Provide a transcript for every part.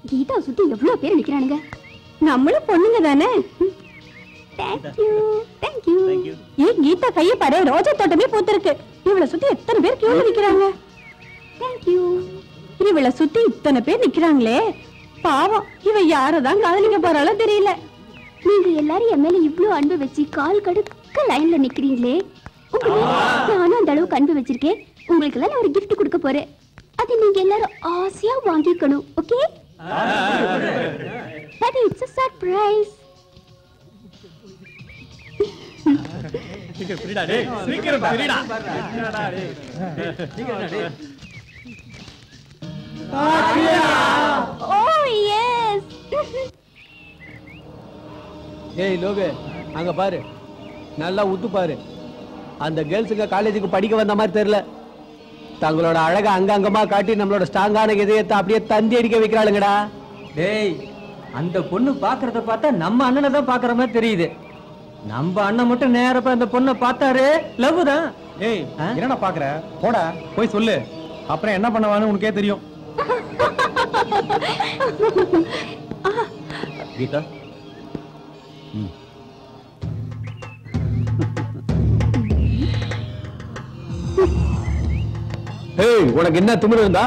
கீதா சுத்தி எவ்வளவு பேர் நிக்கிறானுங்க. நம்மளும் பொண்ணுங்க தானே. ஏன் கீதா கைய பாரு, ரோஜா தோட்டமே பூத்திருக்கு. இவளை சுத்தி எத்தனை பேர் கியூல நிக்கிறாங்க. இவளை சுத்தி இத்தனை பேர் நிக்கிறாங்களே, பாவம் இவ யாரதான் காதலிக்க போறாளோ தெரியல. நீங்க எல்லாரும் என் மேல இவ்ளோ அன்பு வச்சு கால் கடுக்க லைன்ல நிக்கிறீங்களே, நானும் அந்த அளவுக்கு அன்பு வச்சிருக்கேன். உங்களுக்கு எல்லாம் நான் ஒரு கிஃப்ட் கொடுக்க போறேன். அது நீங்க எல்லாரும் ஆசையா வாங்கிக்கணும். Okay? But it's a surprise. சீக்கிரம் பிரிடா டேய், சீக்கிரம் பிரிடா. Oh yes. ஏய் லோகு, அங்க பாரு, நல்லா உத்து பாரு. அந்த கேர்ள்ஸுங்க காலேஜுக்கு படிக்க வந்த மாதிரி தெரியல. தங்களோட அழக அங்கங்கமா காட்டி நம்மளோட ஸ்ட்ராங்கான இதயத்தை அப்படியே தந்தி அடிக்க வைக்கிறாளுங்கடா. டேய், அந்த பொண்ணு பாக்குறத பார்த்தா நம்ம அண்ணனை தான் பாக்குற மாதிரி தெரியுது. நம்ம அண்ணன் மட்டும் நேரப்ப அந்த பொண்ணை பார்த்தாரு, லவ் தான். ஏய், என்னடா பாக்குற? போடா போய் சொல்லு, அப்புறம் என்ன பண்ணுவான்னு உனக்கே தெரியும். கீதா, ஏய், உனக்கு என்ன திமிரு இருந்தா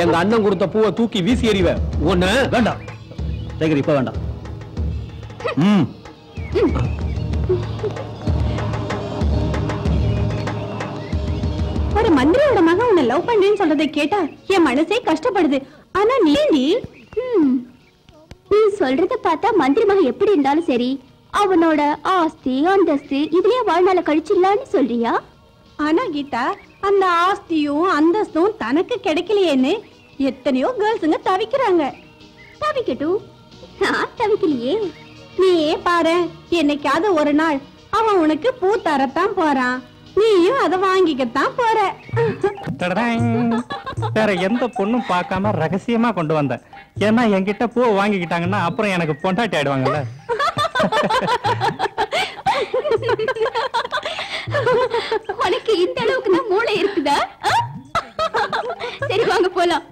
எங்க அண்ணன் கொடுத்த பூவை தூக்கி வீசி எறிவ. ஒண்ணு வேண்டாம் சேகர், இப்ப வேண்டாம். ஒரு மந்திரியோட மகன் உன்னை லவ் பண்றேன்னு சொல்றதை கேட்டா என் மனசே கஷ்டப்படுது. ஆனா நீ சொல்றத பார்த்தா மந்திரி மகன் எப்படி இருந்தாலும் சரி, அவனோட ஆஸ்தி அந்தஸ்து இதுலயே வாழ்நாள கழிச்சிடலான்னு சொல்றியா? ஆனா கீதா, அந்த ஆஸ்தியும் அந்தஸ்தும் தனக்கு கிடைக்கலையேன்னு எத்தனையோ கேர்ள்ஸுங்க தவிக்கிறாங்க. தவிக்கட்டும், நான் தவிக்கலையே. நீயே பாரு, என்னைக்காவது ஒரு நாள் அவன் உனக்கு பூ தரத்தான் போறான், நீயும் அதை வாங்கிக்கத்தான் போற. வேற எந்த பொண்ணும் பார்க்காம ரகசியமா கொண்டு வந்தேன். ஏன்னா என்கிட்ட பூ வாங்கிக்கிட்டாங்கன்னா அப்புறம் எனக்கு பொண்டாட்டி ஆயிடுவாங்கல்ல. உனக்கு இந்த அளவுக்கு தான் மூளை இருக்குதா? சரி வாங்க போலாம்.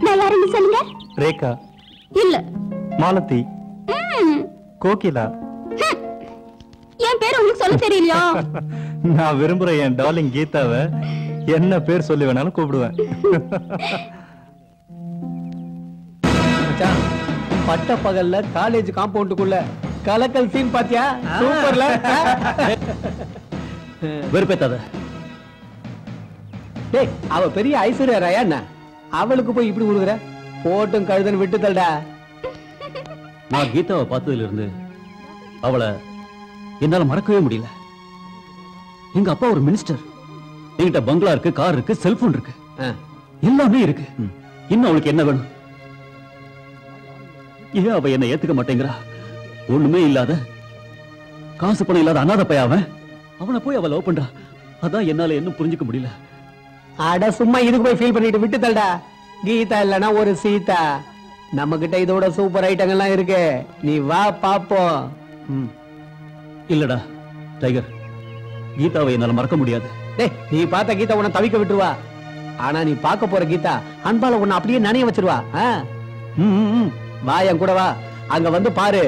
நான் யாருன்னு சொல்லுங்க. ரேகா இல்ல, மாலதி, கோகிலா. என் பேர் உங்களுக்கு சொல்ல தெரியலையா? நான் விரும்புற என் டார்லிங் கீதாவை என்ன பேர் சொல்லி வேணாலும் கூப்பிடுவேன். பட்ட பகல்ல காலேஜ் காம்பவுண்டுக்குள்ள கலக்கல் சீன் பாத்தியா? சூப்பர்ல. வெறுப்பேத்தாத. டேய், அவ பெரிய ஐஸ்வர்யா ராயா என்ன, அவளுக்கு போய் இப்படி கொடுக்குற? போட்டும் கழுதன் விட்டு தள்ளுடா. நான் கீதாவை பார்த்ததுல இருந்து அவளை என்னால மறக்கவே முடியல. எங்க அப்பா ஒரு மினிஸ்டர், என்கிட்ட பங்களா இருக்கு, கார் இருக்கு, செல்போன் இருக்கு, எல்லாமே இருக்கு. இன்னும் அவளுக்கு என்ன வேணும்? ஏன் அவ என்ன ஏத்துக்க மாட்டேங்கிறா? ஒண்ணுமே இல்லாத, காசு பணம் இல்லாத அனாத பையன் அவனை போய் அவ லவ் பண்றா. அதான் என்னால என்ன புரிஞ்சுக்க முடியல. அட சும்மா இதுக்கு போய் ஃபீல் பண்ணிட்டு விட்டு தள்ளுடா. கீதா இல்லனா ஒரு சீதா. நம்ம கிட்ட இதோட சூப்பர் ஐட்டங்கள்லாம் இருக்கு, நீ வா பாப்போம். இல்லடா டைகர், கீதாவை என்னால மறக்க முடியாது. டேய், நீ பார்த்த கீதா உன்னை தவிக்க விட்டுருவா. ஆனா நீ பார்க்க போற கீதா அன்பால உன்னை அப்படியே நனைய வச்சிருவா. வா என் கூட வா, அங்க வந்து பாரு.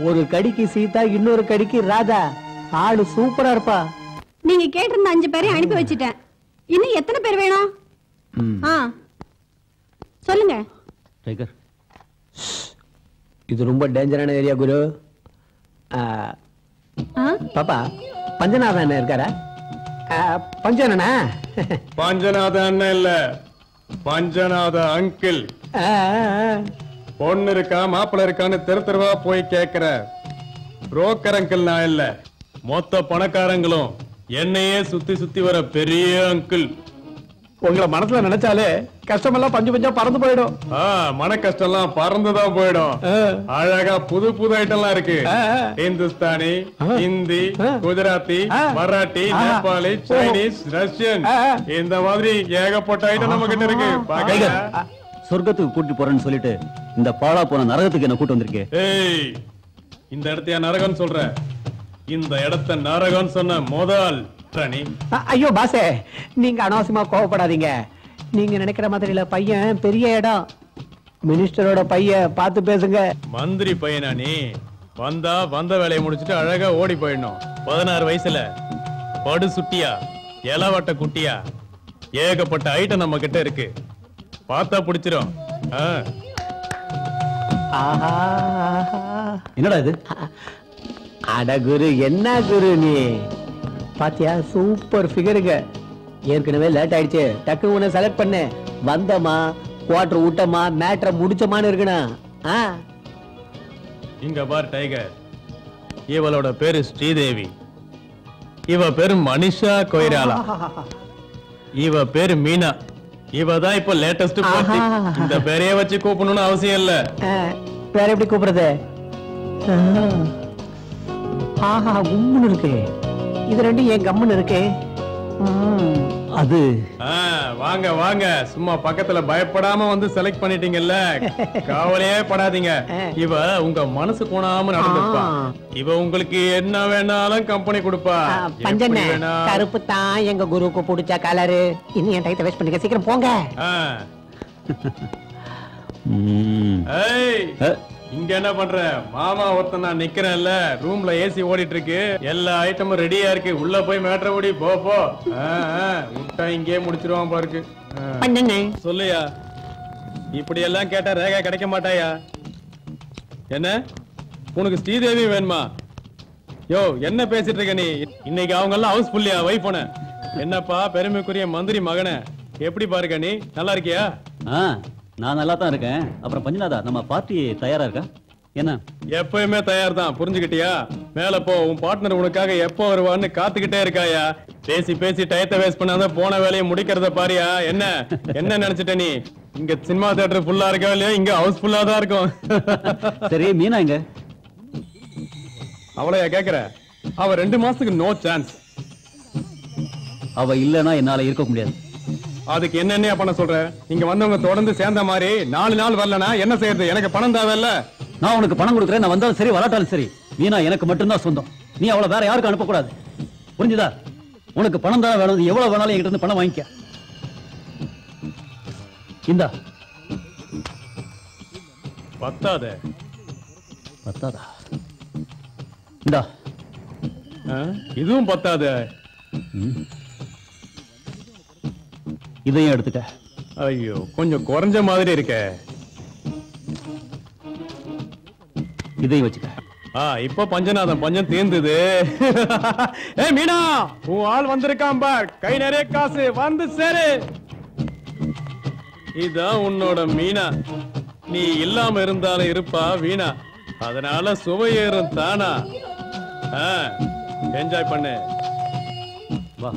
ஒரு கடிக்கு சீதா, இன்னொரு கடிக்கு ராதா. ஆளு சூப்பரா இருப்பா. நீங்க கேட்டிருந்த 5 பேரையும் அனுப்பி வச்சிட்டேன். இன்னும் எத்தனை பேர் வேணும்? சொல்லுங்க. டைகர், இது ரொம்ப டேஞ்சரான ஏரியா குரு. பாப்பா, பஞ்சநாத அண்ணன் இருக்காரா? பஞ்சனா? பஞ்சநாத அண்ணன் இல்ல, பஞ்சநாத அங்கிள். பொண்ணு இருக்கா மாப்பிள்ள இருக்கான்னு தெரு தெருவா போய் கேக்குற புரோக்கர் அங்கிள் நான் இல்ல. மொத்த பணக்காரங்களும் என்னையே சுத்தி சுத்தி வர பெரிய அங்கிள். உங்களை மனசுல நினைச்சாலே கஷ்டமெல்லாம் பஞ்சு பஞ்சா பறந்து போயிடும். மன கஷ்டம் எல்லாம் பறந்துதான் போயிடும். அழகா புது புது ஐட்டம்லாம் இருக்கு. இந்துஸ்தானி, ஹிந்தி, குஜராத்தி, மராட்டி, நேபாளி, சைனீஸ், ரஷ்யன், இந்த மாதிரி ஏகப்பட்ட ஐட்டம் நம்ம கிட்ட இருக்கு. சொர்க்கத்துக்கு கூட்டிட்டு போறேன்னு சொல்லிட்டு இந்த பாழா போன நரகத்துக்கு என்ன கூட்டு வந்திருக்கேன். ஏய், இந்த இடத்தையா நரகம்னு சொல்ற? இந்த இடத்த நரகம்னு சொன்ன முதல் ராணி. ஐயோ பாசே, நீங்க அனாவசியமா கோவப்படாதீங்க. நீங்க நினைக்கிற மாதிரி இல்ல, பையன் பெரிய இடம். மினிஸ்டரோட பையன், பார்த்து பேசுங்க. மந்திரி பையனா நீ? வந்தா வந்த வேலையை முடிச்சிட்டு அழகா ஓடி போயிடணும். 16 வயசுல படு சுட்டியா, இலவட்ட குட்டியா, ஏகப்பட்ட ஐட்டம் நம்ம கிட்ட இருக்கு. பார்த்தா பிடிச்சிரும். என்னடா இது? அட குரு, என்ன குரு நீ? பாத்தியா, சூப்பர் ஃபிகருங்க. ஏற்கனவே லேட் ஆயிடுச்சு, டக்கு உன்னை செலக்ட் பண்ணு. வந்தமா, குவார்டர் விட்டமா, மேட்ரை முடிச்சமான்னு இருக்கணும். இங்க பார் டைகர், இவளோட பேரு ஸ்ரீதேவி, இவ பேரு மனிஷா கொய்ராலா, இவ பேரு மீனா. இவ தான் இப்ப லேட்டஸ்ட் பார்ட்டி. இந்த பேரையே வச்சு கூப்பிடணும்னு அவசியம் இல்ல. வேற எப்படி கூப்பிடுறது? ஆஹா, கும்முன்னு இருக்கு. இது ரெண்டும் ஏன் கம்முன்னு இருக்கு? அது வாங்க வாங்க, சும்மா பக்கத்துல பயப்படாம வந்து செலக்ட் பண்ணிட்டீங்கல்ல, கவலையே படாதீங்க. இவ உங்க மனசு கோணாம நடந்துப்பா. இவ உங்களுக்கு என்ன வேணாலும் கம்பெனி கொடுப்பா. பஞ்சண்ணே, கருப்பு தான் எங்க குருவுக்கு பிடிச்ச கலரு. இன்னும் என் டைத்தை வேஸ்ட் பண்ணிக்க, சீக்கிரம் போங்க. இங்க என்ன பண்ற? மாமா ஒருத்தன் நான் நிக்கிறேன்ல, ரூம்ல ஏசி ஓடிட்டு இருக்கு, எல்லா ஐட்டமும் ரெடியா இருக்கு. உள்ள போய் மேட்ர ஓடி போ போ. விட்டா இங்கே முடிச்சிருவான் பாருக்கு. சொல்லுயா, இப்படி எல்லாம் கேட்டா ரேகா கிடைக்க மாட்டாயா? என்ன உனக்கு ஸ்ரீதேவி வேணுமா? யோ, என்ன பேசிட்டு இருக்க நீ? இன்னைக்கு அவங்க எல்லாம் ஹவுஸ் ஃபுல்லியா வைஃப். என்னப்பா பெருமைக்குரிய மந்திரி மகனே, எப்படி பாருக்க நீ? நல்லா இருக்கியா? நான் நல்லா தான் இருக்கேன். அப்புறம் பஞ்சநாதா, நம்ம பார்ட்டி தயாரா இருக்கா? என்ன? எப்பயுமே தயார் தான், புரிஞ்சுக்கிட்டியா? மேல போ, உன் பார்ட்னர் உனக்காக எப்போ வருவான்னு காத்துக்கிட்டே இருக்காயா. பேசி பேசி டயத்தை வேஸ்ட் பண்ணாத, போன வேலையை முடிக்கிறத பாரியா. என்ன என்ன நினைச்சிட்ட நீ? இங்க சினிமா தியேட்டர் ஃபுல்லா இருக்கா இல்லையா? இங்க ஹவுஸ் ஃபுல்லா தான் இருக்கும். சரி, மீனா எங்க? அவளையா கேக்குற? அவ 2 மாசத்துக்கு நோ சான்ஸ். அவ இல்லன்னா என்னால இருக்க முடியாது. அதுக்கு என்னென்ன பண்ண சொல்ற? இங்க வந்தவங்க தொடர்ந்து சேர்ந்த மாதிரி 4 நாள் வரலனா என்ன செய்யறது? எனக்கு பணம் தேவையில்ல. நான் உனக்கு பணம் கொடுக்குறேன், நான் வந்தாலும் சரி வராட்டாலும் சரி. மீனா எனக்கு மட்டும்தான் சொந்தம். நீ அவளை வேற யாருக்கும் அனுப்பக்கூடாது, புரிஞ்சுதா? உனக்கு பணம் தான் வேணும், எவ்வளவு வேணாலும் என்கிட்ட இருந்து பணம் வாங்கிக்க. இந்தா. பத்தாதே. பத்தாதா? இந்தா. இதுவும் பத்தாதே. இதையும் எடுத்துக்க. ஐயோ, கொஞ்சம் குறைஞ்ச மாதிரி இருக்க. இதையும் வச்சுக்க. இப்ப பஞ்சநாதம் பஞ்சம் தீர்ந்தது. ஏ மீனா, உன் ஆள் வந்திருக்கான் பார். கை நிறைய காசு வந்து சேரு. இதான் உன்னோட மீனா. நீ இல்லாம இருந்தாலும் இருப்பா வீணா. அதனால சுவையேறும் தானா. என்ஜாய் பண்ணு. வா.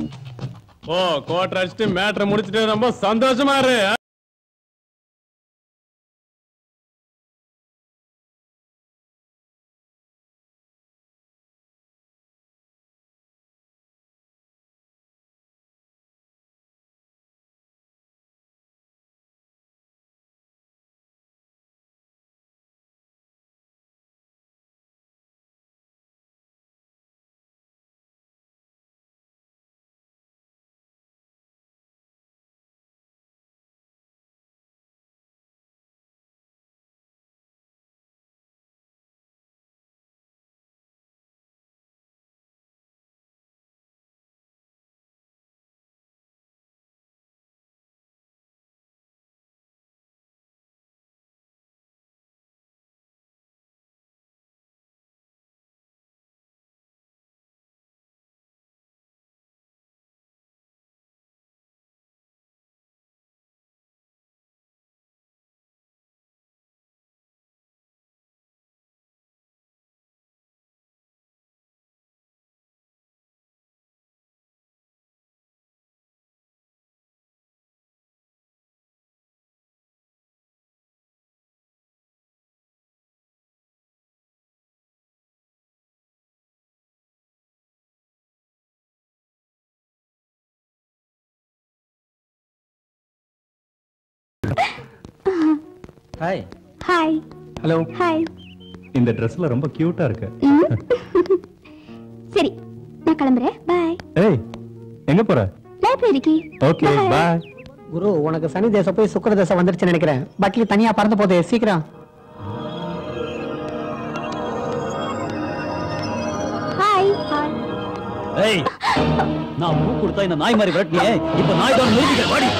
ஓ, கோட்டை அடிச்சுட்டு மேட்ரை முடிச்சுட்டு ரொம்ப சந்தோஷமா இரு. ஹாய். ஹாய். ஹலோ. ஹாய். இந்த ட்ரெஸ்ல ரொம்ப கியூட்டா இருக்கு. சரி நான் கிளம்புறேன். பாய். ஏய் எங்க போற? லைப்ரரிக்கு. Okay bye. குரு உனக்கு சனி தேசம் போய் சுக்கிர தேசம் வந்துருச்சுன்னு நினைக்கிறேன். பட்லி தனியா பறந்து போதே சீக்கிரம். ஹாய். ஹாய். ஏய் நான் பூ கொடுத்தா இந்த நாய் மாதிரி விரட்டினியே, இப்ப நாய் தான் நிறுத்திக்க வாடி.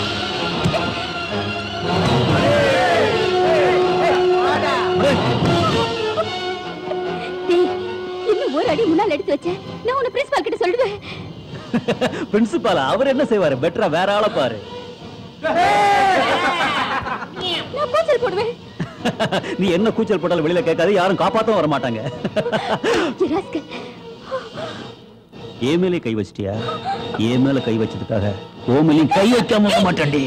இன்னும் ஒரு அடி முன்னால் எடுத்து வச்சேன். நான் உன்னை பிரின்சிபால் கிட்ட சொல்லுவேன். பிரின்சிபால் அவர் என்ன செய்வாரு? பெட்டரா வேற ஆளை பாரு. நான் கூச்சல் போடுவேன். நீ என்ன கூச்சல் போட்டாலும் வெளியில கேட்காது, யாரும் காப்பாத்தவும் வர மாட்டாங்க. ஏன் மேலே கை வச்சிட்டியா? ஏன் மேல கை வச்சதுக்காக ஓமலையும் கை வைக்காம விட மாட்டேன்டி.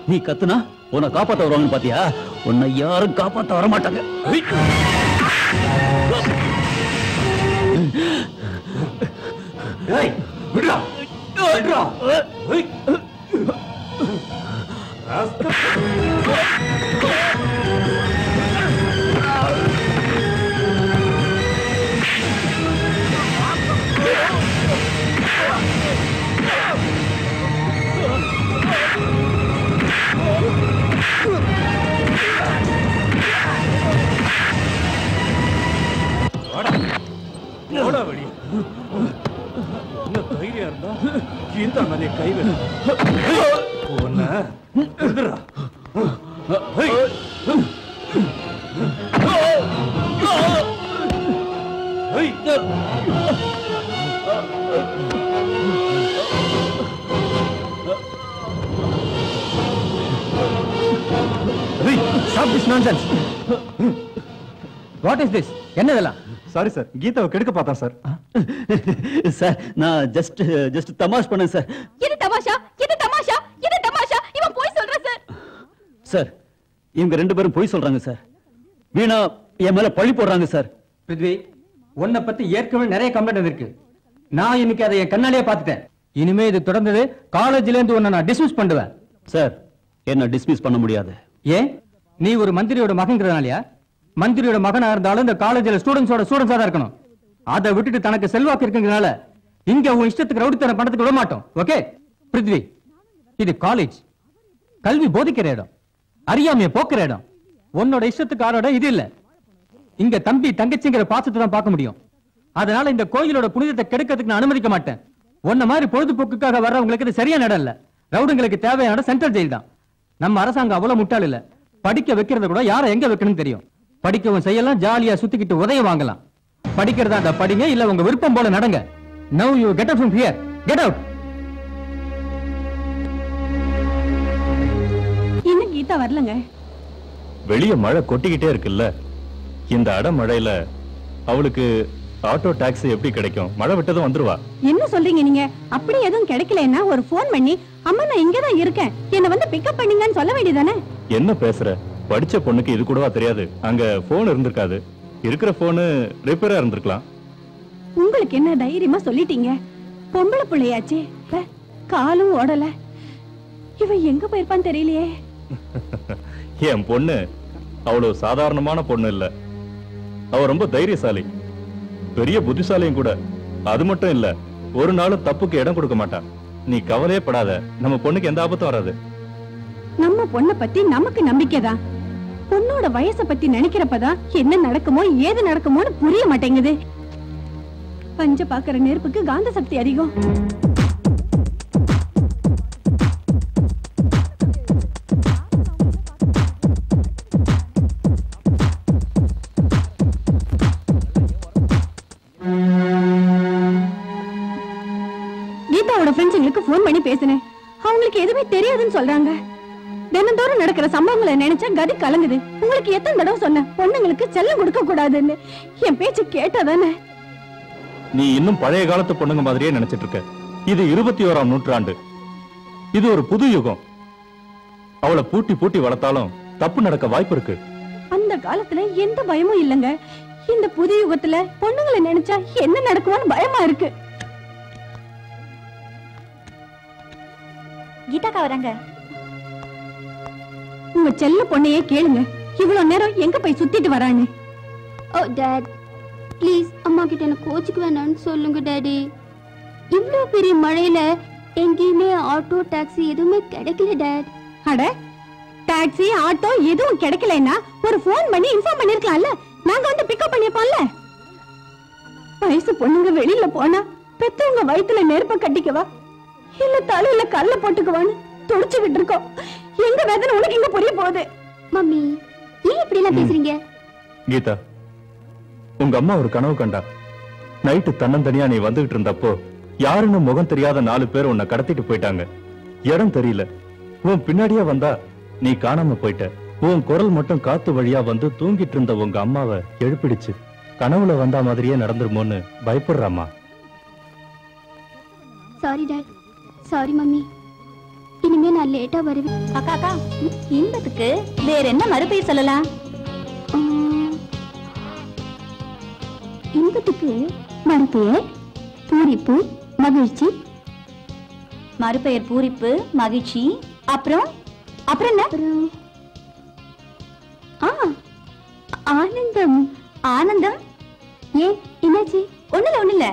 நீ கத்துனா உன்னை காப்பாத்த வருவாங்கன்னு பாத்தியா? உன்னை யாரும் காப்பாத்த வர மாட்டாங்க. தைரியம் இருந்தா கீதா மேலே கை ஒன்னுடா. Stop this nonsense. What is this? என்னதெல்லாம்? சாரி சார், கீதாவை கெடுக்க பார்த்தேன் சார். சார் நான் ஜஸ்ட் தமாஷ் பண்ணேன் சார். இது தமாஷா, இது தமாஷா, இது தமாஷா. இவன் போய் சொல்றான் சார். சார் இவங்க ரெண்டு பேரும் போய் சொல்றாங்க சார். வீணா என் மேல பழி போடுறாங்க சார். பிருத்வி, உன்னை பத்தி ஏற்கனவே நிறைய கம்ப்ளைண்ட் வந்திருக்கு. நான் இன்னைக்கு அதை என் கண்ணாலேயே பார்த்துட்டேன். இனிமே இது தொடர்ந்தது காலேஜ்ல இருந்து உன்னை நான் டிஸ்மிஸ் பண்ணுவேன். சார் என்ன டிஸ்மிஸ் பண்ண முடியாது. ஏன்? நீ ஒரு மந்திரியோட மகன்கிறதுனாலயா? மந்திரியோட மகனா இருந்தாலும் இந்த காலேஜ்ல ஸ்டூடெண்ட்ஸா தான் இருக்கணும். அதை விட்டுட்டு தனக்கு செல்வாக்கு இருக்குங்கிறனால இங்க உன் இஷ்டத்துக்கு ரவுடித்தனம் பண்றதுக்கு விட மாட்டோம். ஓகே பிருத்வி, இது காலேஜ், கல்வி போதிக்கிற இடம், அறியாமைய போக்குற இடம். உன்னோட இஷ்டத்துக்கு ஆரோட இது இல்ல. இங்க தம்பி தங்கச்சிங்கிற பாசத்தை தான் பார்க்க முடியும். அதனால இந்த கோயிலோட புனிதத்தை கெடுக்கிறதுக்கு நான் அனுமதிக்க மாட்டேன். உன்ன மாதிரி பொழுதுபோக்குக்காக வர்றவங்களுக்கு இது சரியான இடம் இல்ல. ரவுடுங்களுக்கு தேவையான சென்ட்ரல் ஜெயில் தான். நம்ம அரசாங்கம் அவ்வளவு முட்டாள் இல்ல. படிக்க வைக்கிறத கூட யாரை எங்க வைக்கணும்னு தெரியும். படிக்கவும் செய்யலாம், ஜாலியா சுத்திக்கிட்டு உதயம் வாங்கலாம். படிக்கிறதா அந்த படிங்க, இல்ல உங்க விருப்பம் போல நடங்க. Now you get out from here. Get out. இன்னும் கீதா வரலங்க. வெளிய மழை கொட்டிக்கிட்டே இருக்குல்ல. இந்த அடமழையில அவளுக்கு ஆட்டோ டாக்ஸி எப்படி கிடைக்கும்? மழை விட்டதும் வந்துருவா. என்ன சொல்றீங்க நீங்க? அப்படி எதுவும் கிடைக்கலன்னா ஒரு போன் பண்ணி அம்மா நான் இங்க தான் இருக்கேன், என்ன வந்து பிக்கப் பண்ணீங்கன்னு சொல்ல வேண்டியதானே? என்ன பேசுற? படிச்ச பொண்ணுக்கு இது கூடவா தெரியாது? அங்க போன் இருந்திருக்காது. இருக்கிற போனு ரிப்பேரா இருந்திருக்கலாம். உங்களுக்கு என்ன தைரியமா சொல்லிட்டீங்க? பொம்பளை பிள்ளையாச்சே, காலும் ஓடல. இவன் எங்க போயிருப்பான்னு தெரியலையே. என் பொண்ணு அவ்வளவு சாதாரணமான பொண்ணு இல்ல. அவ ரொம்ப தைரியசாலி, பெரிய புத்திசாலியும் கூட. அது மட்டும் இல்ல, ஒரு நாளும் தப்புக்கு இடம் கொடுக்க மாட்டா. நீ கவலையே படாத, நம்ம பொண்ணுக்கு எந்த ஆபத்தும் வராது. நம்ம பொண்ணை பத்தி நமக்கு நம்பிக்கைதான். பொண்ணோட வயசை பத்தி நினைக்கிறப்பதான் என்ன நடக்குமோ ஏது நடக்குமோன்னு புரிய மாட்டேங்குது. பஞ்ச பாக்குற நெருப்புக்கு காந்த சக்தி அதிகம். கீதாவோட ஃப்ரெண்ட்ஸுங்களுக்கு போன் பண்ணி பேசினேன். அவங்களுக்கு எதுவுமே தெரியாதுன்னு சொல்றாங்க. தினந்தோறும் நடக்கிற சம்பவங்களை நினைச்சா கதி கலங்குது. உங்களுக்கு எத்தனை தடவை சொன்னேன் பொண்ணுங்களுக்கு செல்லம் கொடுக்க கூடாதுன்னு? என் பேச்சு கேட்டாதானே? நீ இன்னும் பழைய காலத்து பொண்ணுங்க மாதிரியே நினைச்சிட்டு இருக்க. இது 21ஆம் நூற்றாண்டு. இது ஒரு புது யுகம். அவளை பூட்டி பூட்டி வளர்த்தாலும் தப்பு நடக்க வாய்ப்பு இருக்கு. அந்த காலத்துல எந்த பயமும் இல்லங்க. இந்த புது யுகத்துல பொண்ணுங்களை நினைச்சா என்ன நடக்குமோன்னு பயமா இருக்கு. கீதாக்கா வராங்க. உங்க செல்ல பொண்ணையே கேளுங்க, இவ்வளவு நேரம் எங்க போய் சுத்திட்டு வரான்னு. ஓ டாட், ப்ளீஸ் அம்மா கிட்ட எனக்கு கோச்சுக்கு வேணாம்னு சொல்லுங்க டாடி. இவ்ளோ பெரிய மழையில எங்கேயுமே ஆட்டோ டாக்ஸி எதுவுமே கிடைக்கல டாட். அட, டாக்ஸி ஆட்டோ எதுவும் கிடைக்கலன்னா ஒரு போன் பண்ணி இன்ஃபார்ம் பண்ணிருக்கலாம்ல. நாங்க வந்து பிக்கப் பண்ணிருப்போம்ல. வயசு பொண்ணுங்க வெளியில போனா பெத்தவங்க வயித்துல நெருப்ப கட்டிக்கவா இல்ல தலையில கல்ல போட்டுக்குவான்னு துடிச்சுக்கிட்டு இருக்கோம். எங்க வேதனை உனக்கு எங்க புரிய போகுது? மம்மி ஏன் இப்படி எல்லாம் பேசுறீங்க? கீதா, உங்க அம்மா ஒரு கனவு கண்டா. நைட்டு தன்னந்தனியா நீ வந்துகிட்டு இருந்தப்போ யாருன்னு முகம் தெரியாத 4 பேர் உன்னை கடத்திட்டு போயிட்டாங்க. இடம் தெரியல. உன் பின்னாடியே வந்தா நீ காணாம போயிட்ட. உன் குரல் மட்டும் காத்து வழியா வந்து தூங்கிட்டு இருந்த உங்க அம்மாவை எழுப்பிடுச்சு. கனவுல வந்தா மாதிரியே நடந்துருமோன்னு பயப்படுறாமா. Sorry dad, sorry mummy. இனிமே நான் லேட்டா வருவேன். அக்கா அக்கா, இன்பத்துக்கு வேற என்ன மறுபெயர் சொல்லலாம்? இன்பத்துக்கு மறுபெயர் பூரிப்பு, மகிழ்ச்சி. மறுபெயர் பூரிப்பு, மகிழ்ச்சி. அப்புறம் அப்புறம் என்ன? ஆனந்தம். ஆனந்தம்? ஏன் என்னாச்சு? ஒண்ணுல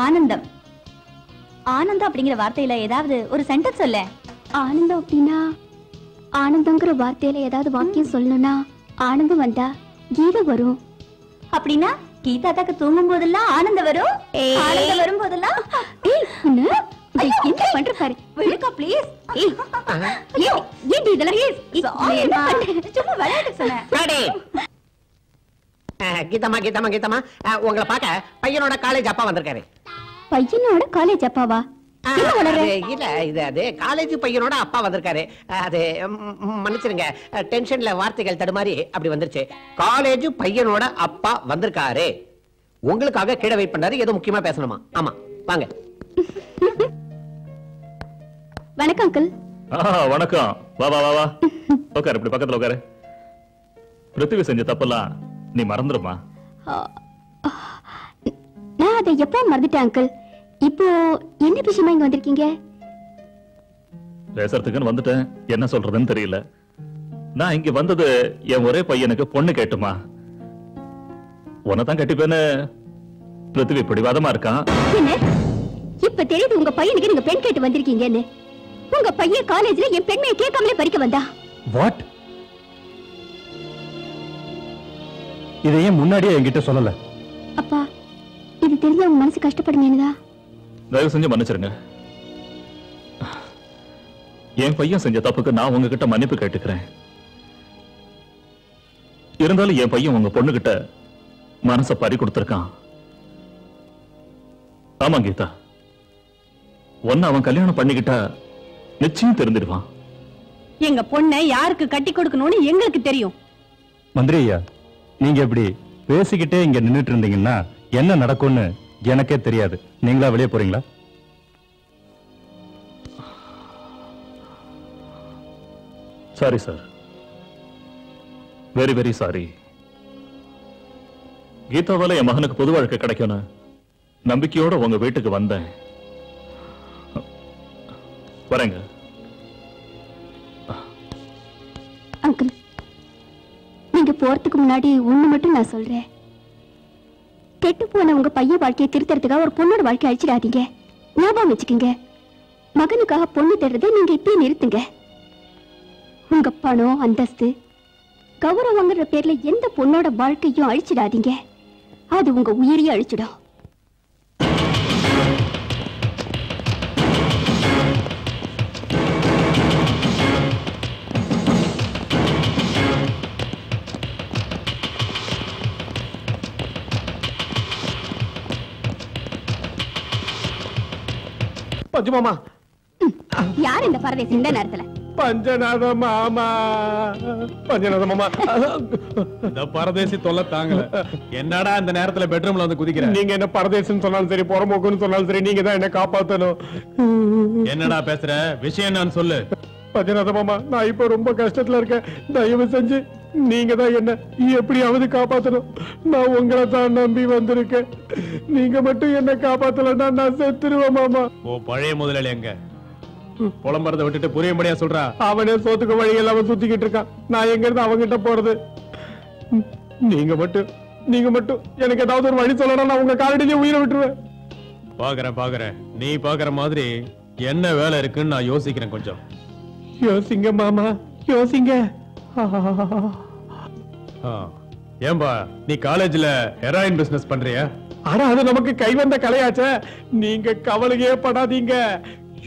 ஆனந்தம். ஆனந்தம் அப்படிங்கிற வார்த்தையில ஏதாவது ஒரு சென்டென்ஸ் சொல்ல. ஆனந்தம் அப்படின்னா ஆனந்தங்கிற வார்த்தையில ஏதாவது வாக்கியம் சொல்லணும்னா ஆனந்தம் வந்தா கீதம் வரும். அப்படின்னா கீதா தாக்கு தூங்கும் போதெல்லாம் ஆனந்தம் வரும். ஆனந்தம் வரும் போதெல்லாம் என்ன பண்ற பாரு. ப்ளீஸ். ஏன் இதெல்லாம் சும்மா விளையாட்டு சொன்னேன். கீதம்மா கீதம்மா கீதம்மா, உங்களை பார்க்க பையனோட காலேஜ் அப்பா வந்திருக்காரு. பையனோட காலேஜ் அப்பாவா? இல்ல, இது அது காலேஜ் பையனோட அப்பா வந்திருக்காரு. அது மன்னிச்சிருங்க, டென்ஷன்ல வார்த்தைகள் தடுமாறி அப்படி வந்துருச்சு. காலேஜ் பையனோட அப்பா வந்திருக்காரு. உங்களுக்காக கீழே வெயிட் பண்ணாரு. ஏதோ முக்கியமா பேசணுமா? ஆமா, வாங்க. வணக்கம் அங்கிள். வணக்கம். வா வா வா வா, உட்காரு. இப்படி பக்கத்துல உட்காரு. பிருத்திவி செஞ்ச தப்பெல்லாம் நீ மறந்துருமா? நான் அதை எப்போ மறந்துட்டேன் அங்கிள். இப்போ என்ன விஷயமா இங்க வந்திருக்கீங்க? பேசுறதுக்குன்னு வந்துட்டேன். என்ன சொல்றதுன்னு தெரியல. நான் இங்க வந்தது என் ஒரே பையனுக்கு பொண்ணு கேட்டுமா. உன்னதான் கட்டிப்பேன்னு பிருத்திவி பிடிவாதமா இருக்கான். என்ன இப்ப தெரியுது உங்க பையனுக்கு நீங்க பெண் கேட்டு வந்திருக்கீங்கன்னு? உங்க பையன் காலேஜ்ல என் பெண்மையை கேட்காமலே பறிக்க வந்தா? வாட்? இதை ஏன் முன்னாடியே என்கிட்ட சொல்லல? அப்பா, இது தெரிஞ்ச உங்க மனசு கஷ்டப்படுமேனுதா? தயவு செஞ்சு மன்னிச்சிருங்க. என் பையன் செஞ்ச தப்புக்கு நான் உங்ககிட்ட மன்னிப்பு கேட்டுக்கிறேன். இருந்தாலும் என் பையன் உங்க பொண்ணுகிட்ட மனச பறி கொடுத்திருக்கான். ஆமா கீதா, ஒன்னு அவன் கல்யாணம் பண்ணிக்கிட்டா நிச்சயம் தெரிஞ்சிடுவான். எங்க பொண்ணை யாருக்கு கட்டி கொடுக்கணும்னு எங்களுக்கு தெரியும். மந்திரி ஐயா, நீங்க இப்படி பேசிக்கிட்டே இங்க நின்னுட்டு இருந்தீங்கன்னா என்ன நடக்கும்னு எனக்கே தெரியாது. நீங்களா வெளியே போறீங்களா? Sorry sir, very very sorry. கீதாவால என் மகனுக்கு பொது வாழ்க்கை கிடைக்கும்னு நம்பிக்கையோட உங்க வீட்டுக்கு வந்தேன். வரேங்க. போறதுக்கு முன்னாடி ஒண்ணு மட்டும் நான் சொல்றேன். கெட்டு போன உங்க பையன் வாழ்க்கையை திருத்தறதுக்காக ஒரு பொண்ணோட வாழ்க்கையை அழிச்சிடாதீங்க. ஞாபகம் வச்சுக்கோங்க. மகனுக்காக பொண்ணு தேடுறதை நீங்க இப்பயே நிறுத்துங்க. உங்க பணம், அந்தஸ்து, கௌரவங்கிற பேர்ல எந்த பொண்ணோட வாழ்க்கையும் அழிச்சிடாதீங்க. அது உங்க உயிரையே அழிச்சிடும். பஞ்சு மாமா. யார் இந்த பரதேசி இந்த நேரத்துல? பஞ்சநாத மாமா. பஞ்சநாத மாமா. இந்த பரதேசி தொல்லை தாங்கல. என்னடா இந்த நேரத்துல பெட்ரூம்ல வந்து குதிக்கிற? நீங்க என்ன பரதேசின்னு சொன்னாலும் சரி, புறம்போக்குன்னு சொன்னாலும் சரி, நீங்க தான் என்ன காப்பாத்தணும். என்னடா பேசுற? விஷயம் என்னன்னு சொல்லு. பஞ்சநாத மாமா, நான் இப்ப ரொம்ப கஷ்டத்துல இருக்கேன். தயவு செஞ்சு நீங்க தான் என்ன எப்படியாவது காப்பாத்தணும். நான் உங்களை தான் நம்பி வந்திருக்கேன். நீங்க மட்டும் என்ன காப்பாத்தலன்னா நான் செத்துருவேன் மாமா. ஓ பழைய முதலாளி எங்க? புலம்பறத விட்டுட்டு புரியும்படியா சொல்றா. அவனே சோத்துக்கு வழி எல்லாம் சுத்திக்கிட்டு இருக்கான். நான் எங்க இருந்து அவங்கிட்ட போறது? நீங்க மட்டும் எனக்கு ஏதாவது ஒரு வழி சொல்லணும். நான் உங்க காலடியிலே உயிரை விட்டுருவேன். பாக்குறேன். நீ பாக்குற மாதிரி என்ன வேலை இருக்குன்னு நான் யோசிக்கிறேன். கொஞ்சம் யோசிங்க மாமா, யோசிங்க. ஏம்பா, நீ காலேஜ்ல ஹெராயின் பிசினஸ் பண்றியா? ஆனா அது நமக்கு கைவந்த கலையாச்சே. நீங்க கவலையே படாதீங்க.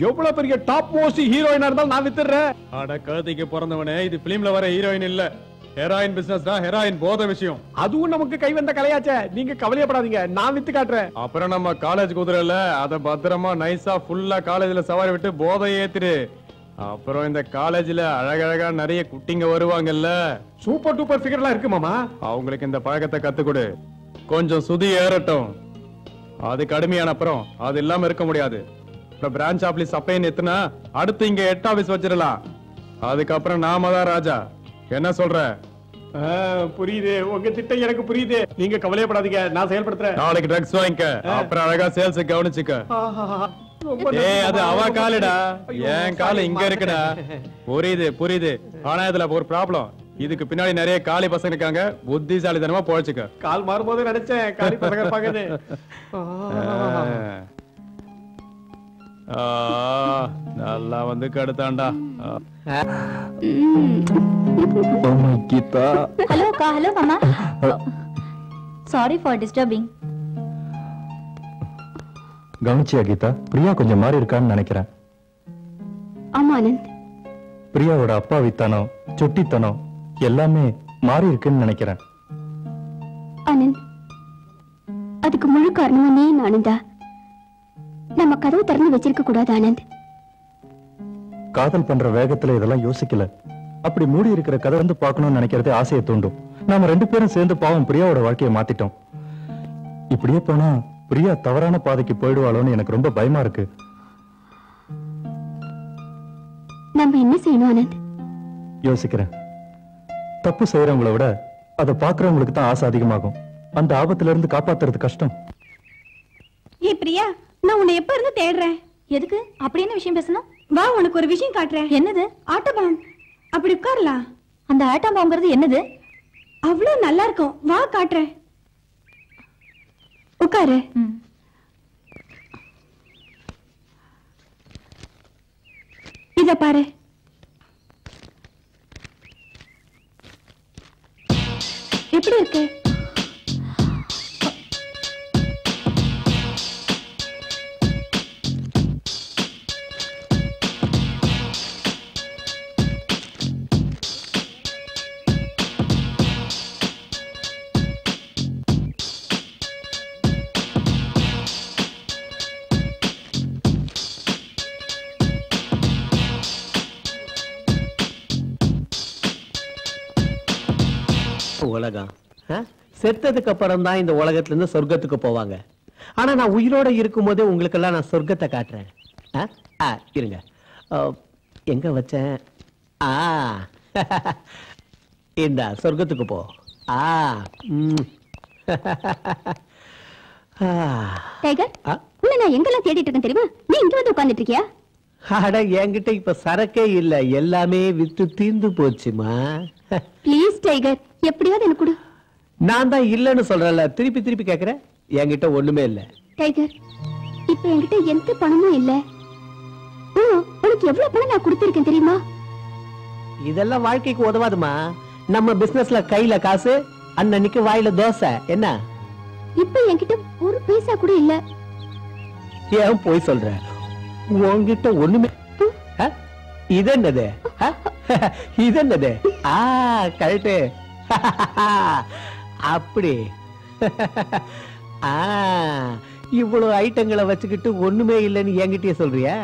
எவ்வளவு பெரிய டாப் மோஸ்ட் ஹீரோயினா இருந்தாலும் நான் வித்துறேன். அட கழுதைக்கு பிறந்தவனே, இது பிலிம்ல வர ஹீரோயின் இல்ல. ஹெராயின் பிசினஸ் தான். ஹெராயின் போத விஷயம். அதுவும் நமக்கு கைவந்த கலையாச்சே. நீங்க கவலையப்படாதீங்க, நான் வித்து காட்டுறேன். அப்புறம் நம்ம காலேஜ் குதிரைல அத பத்திரமா நைஸா ஃபுல்லா காலேஜ்ல சவாரி விட்டு போதை ஏத்திரு. அப்புறம் இந்த காலேஜ்ல அழகழகா நிறைய குட்டிங்க வருவாங்கல்ல, சூப்பர் டூப்பர் ஃபிகர்லாம் இருக்கு மாமா. அவங்களுக்கு இந்த பழக்கத்தை கத்து கொடு. கொஞ்சம் சுதி ஏறட்டும். அது கடுமையான அப்புறம் அது இல்லாம இருக்க முடியாது. பிரான்ச் ஆபீஸ் அப்பைன்னு எத்தனா அடுத்து இங்க 8 ஆபீஸ் வச்சிடலாம். அதுக்கப்புறம் நாம தான் ராஜா. என்ன சொல்ற? புரியுது, உங்க திட்டம் எனக்கு புரியுது. நீங்க கவலையப்படாதீங்க, நான் செயல்படுத்துறேன். நாளைக்கு ட்ரக்ஸ் வாங்கிக்க, அப்புறம் அழகா சேல்ஸ் கவனிச்சுக்க. அது அவ காலுடா, என் காலு இங்க இருக்குடா. புரியுது. ஆனா இதுல ஒரு ப்ராப்ளம். இதுக்கு பின்னாடி நிறைய காலி பசங்க இருக்காங்க. புத்திசாலித்தனமா பொழைச்சுக்க. கால் மாறும்போது நினைச்சேன் காலி பசங்க பாக்குது. நல்லா வந்து கடுத்தாண்டா. கீதா. ஹலோ அக்கா. ஹலோ மாமா. Sorry for disturbing. கவனிச்சியா கீதா? பிரியா கொஞ்சம் மாறி இருக்கான்னு நினைக்கிறேன். ஆமா ஆனந்த். பிரியாவோட அப்பாவித்தனம், சுட்டித்தனம் எல்லாமே மாறி இருக்குன்னு நினைக்கிறேன். ஆனந்த், அதுக்கு முழு காரணம் நீ ஆனந்தா. நம்ம கதவு திறந்து வச்சிருக்க கூடாது ஆனந்த். காதல் பண்ற வேகத்துல இதெல்லாம் யோசிக்கல. அப்படி மூடி இருக்கிற கதை வந்து பார்க்கணும்னு நினைக்கிறதே ஆசையை தூண்டும். நாம 2 பேரும் சேர்ந்து பாவம் பிரியாவோட வாழ்க்கையை மாத்திட்டோம். இப்படியே போனா பிரியா தவறான பாதைக்கு போயிடுவாளோன்னு எனக்கு ரொம்ப பயமா இருக்கு. நம்ம என்ன செய்யணும் ஆனந்த்? யோசிக்கிறேன். தப்பு செய்யறவங்களை விட அதை பாக்குறவங்களுக்கு தான் ஆசை அதிகமாகும். அந்த ஆபத்துல இருந்து காப்பாத்துறது கஷ்டம். ஏ பிரியா, நான் உன்னை எப்ப இருந்து தேடுறேன். எதுக்கு? அப்படி என்ன விஷயம் பேசணும்? வா, உனக்கு ஒரு விஷயம் காட்டுறேன். என்னது? ஆட்டோபாம். அப்படி உட்காரலாம். அந்த ஆட்டோபாம்ங்கிறது என்னது? அவ்வளவு நல்லா இருக்கும். வா காட்டுறேன். உட்காரு. இத பாரு. எப்படி இருக்கு? உலகம் செத்ததுக்கு அப்புறம் தான் இந்த உலகத்துல இருந்து சொர்க்கத்துக்கு போவாங்க. ஆனா நான் உயிரோட இருக்கும் போதே உங்களுக்கு எல்லாம் நான் சொர்க்கத்தை காட்டுறேன். இருங்க, எங்க வச்சேன்? இந்த சொர்க்கத்துக்கு போ. டைகர், உன்னை நான் எங்கெல்லாம் தேடிட்டு இருக்கேன் தெரியுமா? நீ இங்க வந்து உட்கார்ந்துட்டு இருக்கியா? அட, என்கிட்ட இப்ப சரக்கே இல்ல, எல்லாமே வித்து தீர்ந்து போச்சுமா. ப்ளீஸ் டைகர், எப்படியாவது எனக்கு கொடு. நான் தான் இல்லன்னு சொல்றேன்ல, திருப்பி திருப்பி கேக்குறேன். என்கிட்ட ஒண்ணுமே இல்ல டைகர். இப்ப என்கிட்ட எந்த பணமும் இல்ல. உனக்கு எவ்வளவு பணம் நான் கொடுத்திருக்கேன் தெரியுமா? இதெல்லாம் வாழ்க்கைக்கு உதவாதுமா. நம்ம பிசினஸ்ல கையில காசு, அன்னைக்கு வாயில தோசை. என்ன இப்ப என்கிட்ட ஒரு பைசா கூட இல்ல. ஏன் போய் சொல்ற? உன்கிட்ட ஒண்ணுமே. இது என்னது? இது என்னது? கரெக்ட். அப்படி இவ்வளவு ஐட்டங்களை வச்சுக்கிட்டு ஒண்ணுமே இல்லைன்னு என்கிட்டயே சொல்றியா?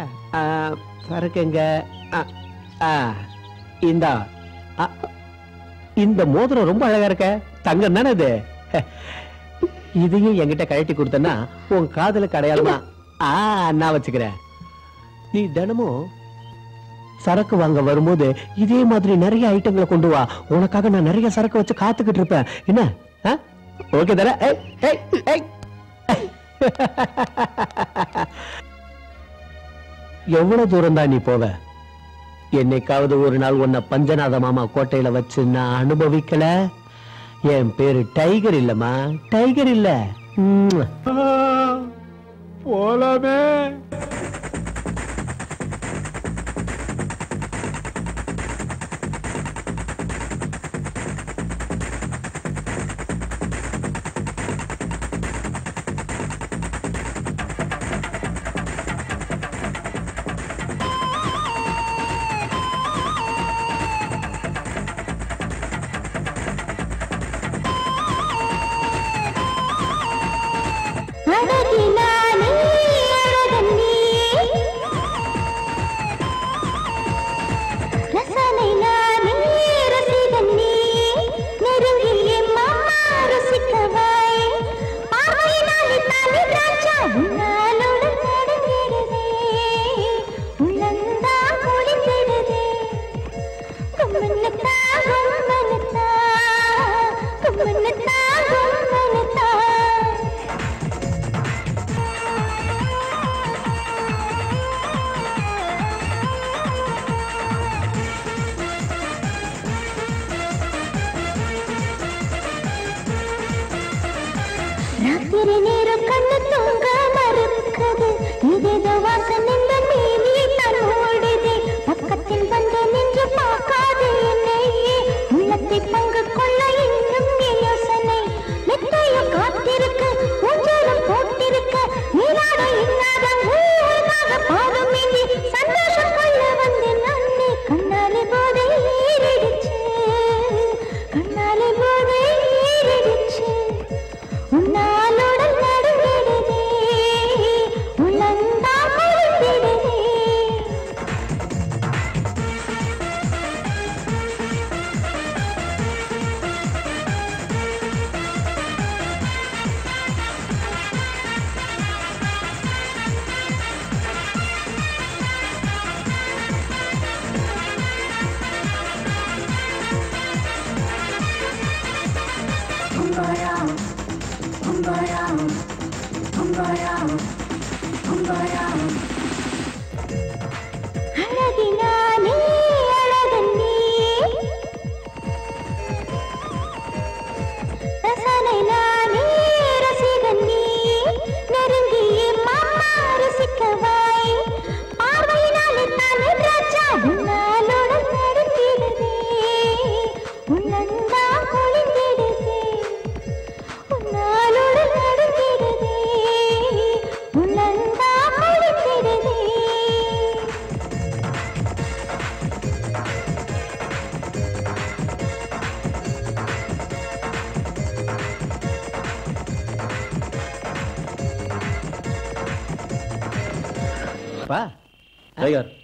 சரக்குங்க. இந்த மோதிரம் ரொம்ப அழகா இருக்க. தங்கம் தானே இது? இதையும் என்கிட்ட கழட்டி கொடுத்தனா உன் காதலுக்கு அடையாளமா நான் வச்சுக்கிறேன். நீ தினமும் சரக்கு வாங்க வரும்போது இதே மாதிரி நிறைய ஐட்டங்களை கொண்டு வா. உனக்காக நான் நிறைய சரக்கு வச்சு காத்துக்கிட்டு இருப்பேன். என்ன ஓகே தானே? எவ்வளவு தூரம் தான் நீ போவ? என்னைக்காவது ஒரு நாள் உன்னை பஞ்சநாத மாமா கோட்டையில வச்சு நான் அனுபவிக்கல. என் பேரு டைகர் இல்லம்மா, டைகர் இல்ல. போலாமே.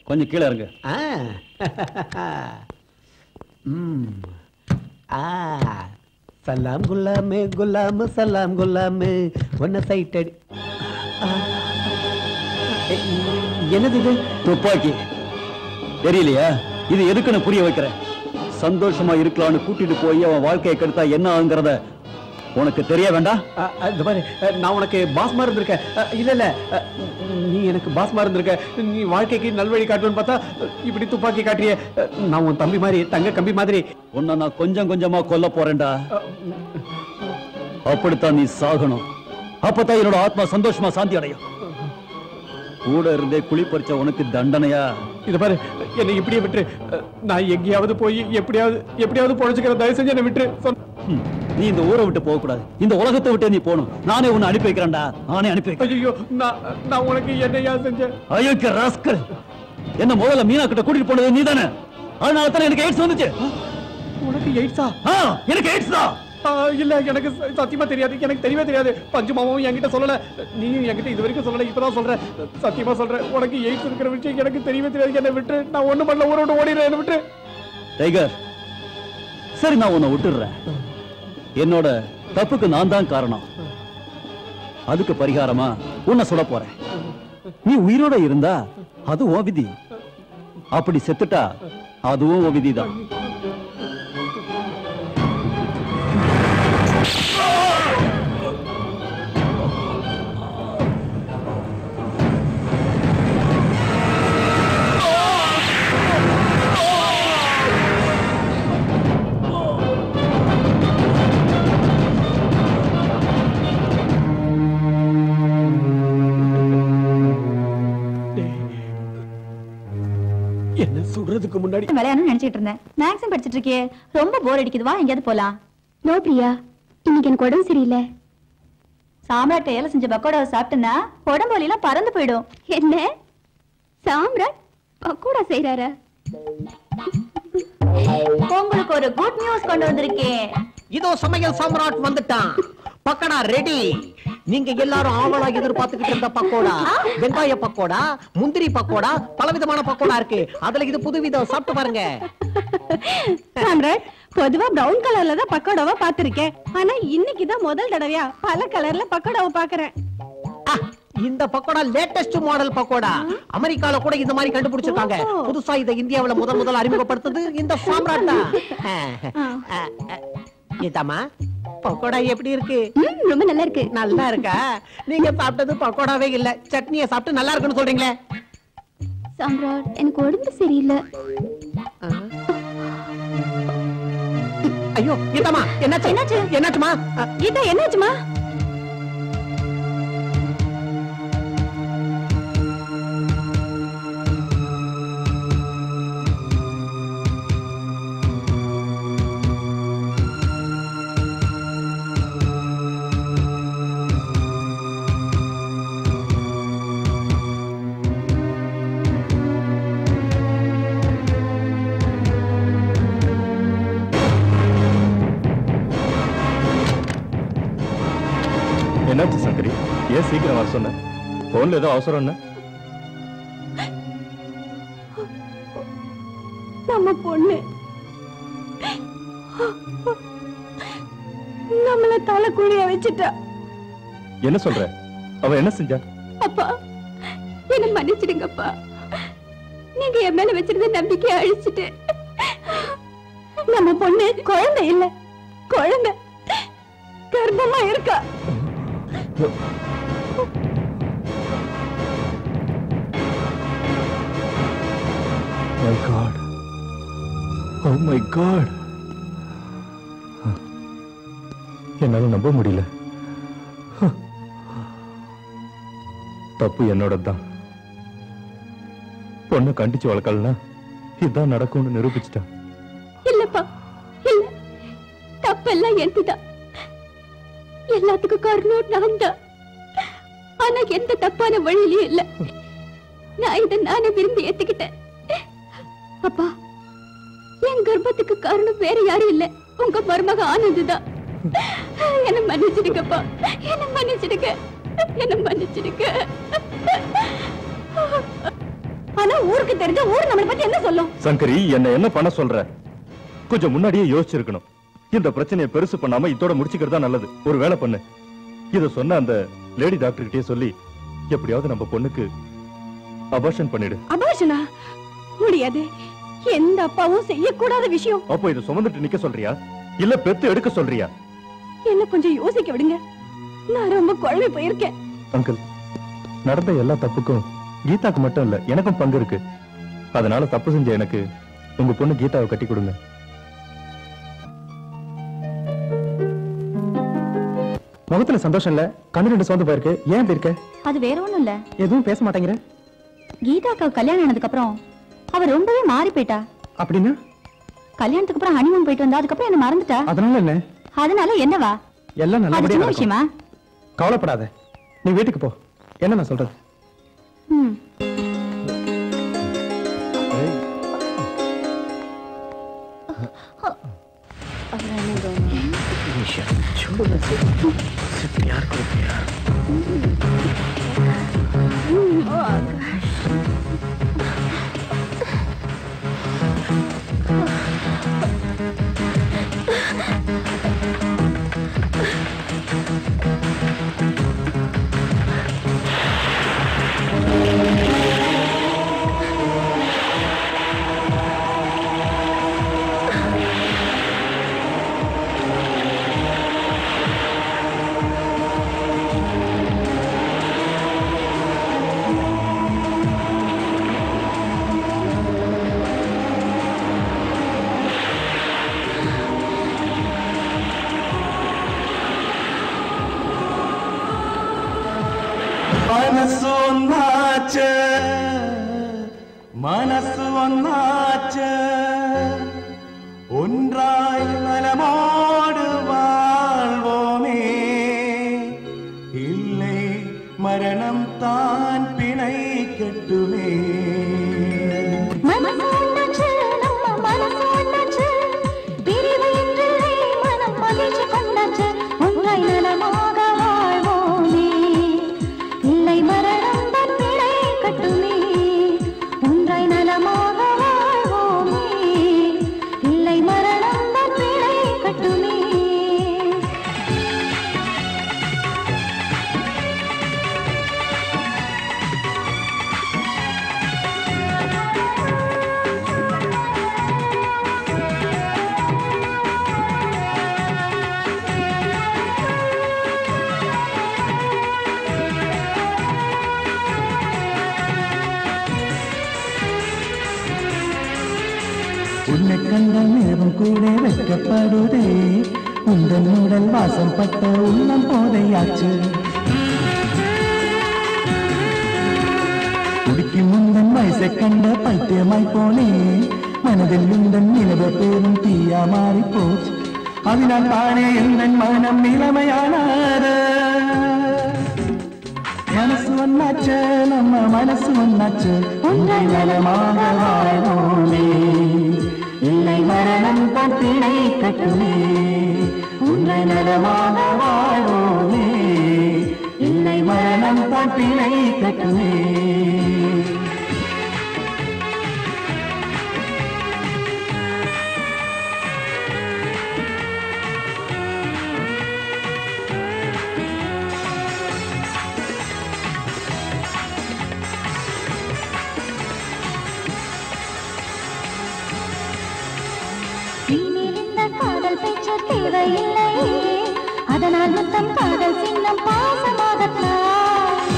கொஞ்சம் கீழே இருங்க. சலாம் குல்லாமே குல்லாம சலாம் குல்லாமே ஒன்ன சைட்டடி. என்னது இது? துப்பாக்கி தெரியலையா? இது எதுக்குன்னு புரிய வைக்கிறேன். சந்தோஷமா இருக்கலாம்னு கூட்டிட்டு போய் அவன் வாழ்க்கையை கெடுத்தா என்ன ஆகுங்கிறத உனக்கு தெரிய வேண்டாம். இந்த மாதிரி நான் உனக்கு பாஸ்மா இருந்திருக்கேன். இல்ல நீ எனக்கு பாஸ்மா இருந்திருக்க. நீ வாழ்க்கைக்கு நல்வழி காட்டுன்னு பார்த்தா இப்படி துப்பாக்கி காட்டிய. நான் உன் தம்பி மாதிரி, தங்க கம்பி மாதிரி. உன்னை நான் கொஞ்சம் கொஞ்சமா கொல்ல போறேன்டா. அப்படித்தான் நீ சாகணும். அப்பதான் என்னோட ஆத்மா சந்தோஷமா சாந்தி அடையும். கூட இருந்தே குழி பறிச்ச உனக்கு தண்டனையா? இத பாரு, என்னை இப்படியே விட்டு நான் எங்கேயாவது போய் எப்படியாவது பொழைச்சுக்கிற. தயவு செஞ்சு என்னை விட்டு. நீ இந்த ஊரை விட்டு போக கூடாது. இந்த உலகத்தை விட்டு நீ போகணும். நானே உன்னை அனுப்பி வைக்கிறேன்டா. நானே அனுப்பி வைக்கிறேன். ஐயோ, நான் உனக்கு என்னையா செஞ்சேன்? அயோக்கிய ராஸ்கல், என்ன முதல்ல மீனா கிட்ட கூட்டிட்டு போனது நீ தானே? அதனால தானே எனக்கு எய்ட்ஸ் வந்துச்சு. உனக்கு எய்ட்ஸா? எனக்கு எய்ட்ஸ் தான். இல்ல, எனக்கு சத்தியமா தெரியாது. எனக்கு தெரியவே தெரியாது. பஞ்சு மாமாவும் என்கிட்ட சொல்லல, நீயும் என்கிட்ட இது வரைக்கும் சொல்லல. இப்பதான் சொல்றேன், சத்தியமா சொல்றேன். உனக்கு எய்ட்ஸ் இருக்கிற விஷயம் எனக்கு தெரியவே தெரியாது. என்னை விட்டு. நான் ஒண்ணு பண்ணல, ஊரோட ஓடிடுறேன். என்னை விட்டு. டைகர், சரி நான் உன்னை விட்டுடுறேன். என்னோட தப்புக்கு நான் தான் காரணம். அதுக்கு பரிகாரமா உன்னை சுட போறேன். நீ உயிரோட இருந்தா அது உன் விதி. அப்படி செத்துட்டா அதுவும் உன் விதிதான். என்ன சுடுறதுக்கு முன்னாடி விளையாடணும்னு நினைச்சிட்டு இருந்தேன். மேக்ஸிம் படிச்சிட்டு இருக்கே, ரொம்ப போர் அடிக்குது. வா எங்கேயாவது போலாம். நோ பிரியா, இன்னைக்கு எனக்கு உடம்பு சரியில்லை. சாம்ராட் ஏல செஞ்ச பக்கோடாவை சாப்பிட்டேன்னா உடம்பு வலியெல்லாம் பறந்து போயிடும். என்ன சாம்ராட் பக்கோடா செய்யறாரா? உங்களுக்கு ஒரு குட் நியூஸ் கொண்டு வந்திருக்கேன். இதோ சமையல் சாம்ராட் வந்துட்டான். பக்கோடா ரெடி. நீங்க எல்லாரும் ஆவலா எதிர்பார்த்துக்கிட்டு இருந்த பக்கோடா, வெங்காய பக்கோடா, முந்திரி பக்கோடா, பலவிதமான பக்கோடா இருக்கு. அதுல இது புதுவிதம். சாப்பிட்டு பாருங்க. சாம்ராட், பொதுவா பிரவுன் கலர்ல தான் பக்கோடாவை பாத்திருக்கேன். ஆனா இன்னைக்குதான் முதல் தடவையா பல கலர்ல பக்கோடாவை பாக்குறேன். இந்த பக்கோடா லேட்டஸ்ட் மாடல் பக்கோடா. அமெரிக்கால கூட இந்த மாதிரி கண்டுபிடிச்சிருக்காங்க. புதுசா இத இந்தியாவுல முதல் அறிமுகப்படுத்துது இந்த சாம்ராட் தான். கீதாமா, பக்கோடா எப்படி இருக்கு? ரொம்ப நல்லா இருக்கு. நல்லா இருக்கா? நீங்க சாப்பிட்டது பக்கோடாவே இல்ல, சட்னியை சாப்பிட்டு நல்லா இருக்குன்னு சொல்றீங்களே. சாம்ராட், எனக்கு உடம்பு சரியில்லை. ஐயோ கீதாமா, என்னாச்சுமா? கீதா, என்னாச்சுமா? என்னாச்சு சங்கரி? ஏன் சீக்கிரம் வர சொன்ன? போன்ல ஏதோ அவசரம் என்ன? நம்ம பொண்ணு நம்மள தலை குழிய வச்சுட்டா. என்ன சொல்ற? அவ என்ன செஞ்சா? அப்பா, என்ன மன்னிச்சிடுங்கப்பா. நீங்க என் மேல வச்சிருந்த நம்பிக்கையை அழிச்சிட்டு. நம்ம பொண்ணு குழந்தை இல்ல, குழந்தை கர்ப்பமா இருக்கா. My God. Oh my God. என்னால நம்ப முடியல. தப்பு என்னோடதான். பொண்ணு கண்டிச்சு வளர்க்கலனா இதுதான் நடக்கும்னு நிரூபிச்சிட்டா. இல்லப்பா, இல்ல, தப்பெல்லாம் என்னதான். எல்லாத்துக்கும் காரணம் நான் தான். ஆனா எந்த தப்பான வழியிலயும் இல்ல. நான் இதை நானே விரும்பி ஏத்துக்கிட்டேன். அப்பா, என் கர்ப்பத்துக்கு காரணம் வேற யாரும் இல்ல, உங்க மருமக ஆனந்த் தான். என்ன மன்னிச்சிடுங்கப்பா, என்ன மன்னிச்சிடுங்க, என்ன மன்னிச்சிடுங்க. ஆனா ஊருக்கு தெரிஞ்ச ஊர் நம்மளை பத்தி என்ன சொல்லும்? சங்கரி, என்ன பண்ண சொல்ற? கொஞ்சம் முன்னாடியே யோசிச்சிருக்கணும். இந்த பிரச்சனையை பெருசு பண்ணாம இதோட முடிச்சுக்கிறதா நல்லது. ஒரு வேலை பண்ணு, இத சொன்ன அந்த லேடி டாக்டர் கிட்டே சொல்லி எப்படியாவது நம்ம பொண்ணுக்கு அபார்ஷன் பண்ணிடு. அபார்ஷனா? முடியாது. எந்த அப்பாவும் செய்யக்கூடாத விஷயம். அப்போ இத சுமந்துட்டு நிக்க சொல்றியா இல்ல பெத்து எடுக்க சொல்றியா? என்ன கொஞ்சம் யோசிக்க விடுங்க. நான் ரொம்ப குழம்பி போயிருக்கேன். அங்கிள், நடந்த எல்லா தப்புக்கும் கீதாக்கு மட்டும் இல்ல, எனக்கும் பங்கு இருக்கு. அதனால தப்பு செஞ்ச எனக்கு உங்க பொண்ணு கீதாவை கட்டி கொடுங்க. முகத்துல சந்தோஷம் இல்ல, கண்ணு ரெண்டு சோர்ந்து போயிருக்கு. ஏன் இப்படி இருக்க? அது வேற ஒண்ணும் இல்ல. எதுவும் பேச மாட்டேங்கிற? கீதாக்கு கல்யாணம் ஆனதுக்கு அப்புறம் அவ ரொம்பவே மாறி போயிட்டா. அப்படின்னா? கல்யாணத்துக்கு அப்புறம் ஹனிமூன் போயிட்டு வந்தா, அதுக்கப்புறம் என்ன மறந்துட்டா. அதனால என்ன? அதனால என்னவா? எல்லாம் நல்லபடியா சின்ன விஷயமா? கவலைப்படாத, நீ வீட்டுக்கு போ. என்ன நான் சொல்றது? மனசு ஒன்னாச்ச ஒன்றாய் நலமோடு வாழ்வோமே, இல்லை மரணம் தான் பிணை கட்டுமே. உன்னை கண்ட நேரம் கூட வைக்கப்படுதே, உந்தன் உடல் வாசம் பட்ட உள்ளம் போதையாச்சு. குடிக்கு முந்தன் வயசை கண்ட பைத்தியமாய் போனே, மனதில் உந்தன் நிலவ பேரும் தீயா மாறி போச்சு. அதனால் தானே எந்தன் மனம் நிலைமையானார. மனசு ஒன்னாச்சு, நம்ம மனசு ஒன்னாச்சு, உன்னை நலமாக வாழ்வோமே, இல்லை மரணம் தான் பிணை கட்டுமே. உன்னை நலமாக வாழ்வோமே, இல்லை மரணம் தான் பிணை கட்டுமே. காதல் பேச்சு தேவையில்லை, அதனால் முத்தம் காதல் சின்னம் பாசமாகத்தான்.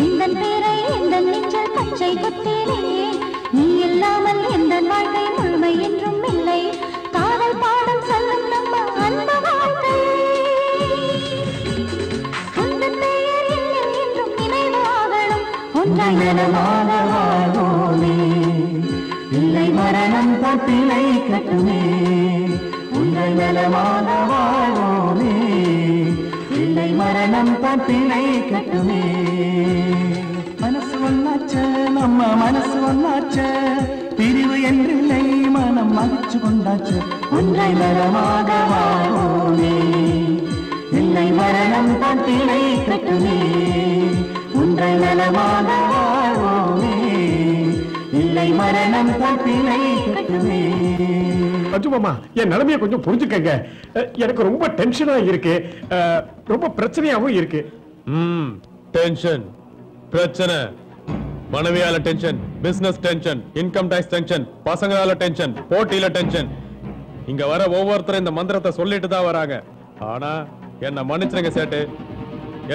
இந்த பேரை இந்த நெஞ்சல் பச்சை குத்தேனே, நீ இல்லாமல் எந்த வாழ்க்கை முழுமை என்றும் இல்லை. காதல் பாடம் சொல்லும் நம்ம அன்பு வாழ்க்கை, அந்த பெயர் என்னில் என்றும் நினைவாகணும். ஒன்றாய் நலமாக வாழ்வோமே, இல்லை மரணம் தான் பிழை கட்டுமே. உன்னை நலமாக வாழ்வோமே, இல்லை மரணம் தான் பிழை கட்டுமே. மனசு ஒன்னாச்சு, நம்ம மனசு ஒன்னாச்சு, பிரிவு என்றில்லை மனம் மகிழ்ச்சி கொண்டாச்சு. உன்னை நலமாக வாழ்வோமே, இல்லை மரணம் தான் பிழை கட்டுமே. உன்னை நலமாக வாழ்வோமே, இல்லை மரணம் தான் பிழை கட்டுமே. அஜுமாமா, என் நிலைமையை கொஞ்சம் புரிஞ்சுக்கங்க. எனக்கு ரொம்ப டென்ஷனா இருக்கு, ரொம்ப பிரச்சனையாவும் இருக்கு. டென்ஷன், பிரச்சனை, மனைவியால tension, business tension, income tax tension, பசங்களால டென்ஷன், போட்டியில டென்ஷன். இங்க வர ஒவ்வொருத்தரும் இந்த மந்திரத்தை சொல்லிட்டு தான் வராங்க. ஆனா என்ன மன்னிச்சிருங்க சேட்டு.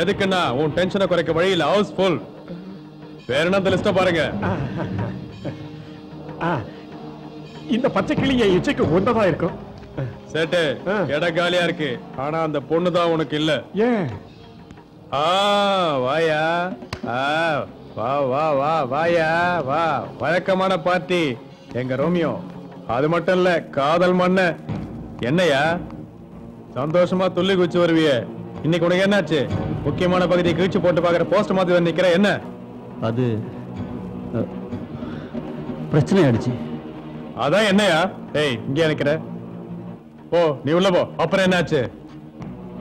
எதுக்குன்னா உன் டென்ஷனை குறைக்க வழியில் ஹவுஸ் ஃபுல். வேற என்ன லிஸ்ட பாருங்க. இந்த பச்சை கிளி என் இச்சைக்கு ஒன்றதா இருக்கும். சேட்டு இடம் காலியா இருக்கு. ஆனா அந்த பொண்ணு தான் உனக்கு இல்ல. ஏன்? வாயா. வா வா வா வாயா வா. வழக்கமான பார்ட்டி எங்க ரோமியோ. அது மட்டும் இல்ல காதல் மண்ண. என்னையா சந்தோஷமா துள்ளி குச்சி வருவிய? இன்னைக்கு உனக்கு என்னாச்சு? முக்கியமான பகுதியை கீழ்ச்சி போட்டு பாக்குற போஸ்ட் மாதிரி வந்து நிக்கிற. என்ன அது பிரச்சனை ஆயிடுச்சு. அதான் என்னையா? ஏய் இங்கே நிக்கிற. போ நீ உள்ள போ. அப்புறம் என்னாச்சு?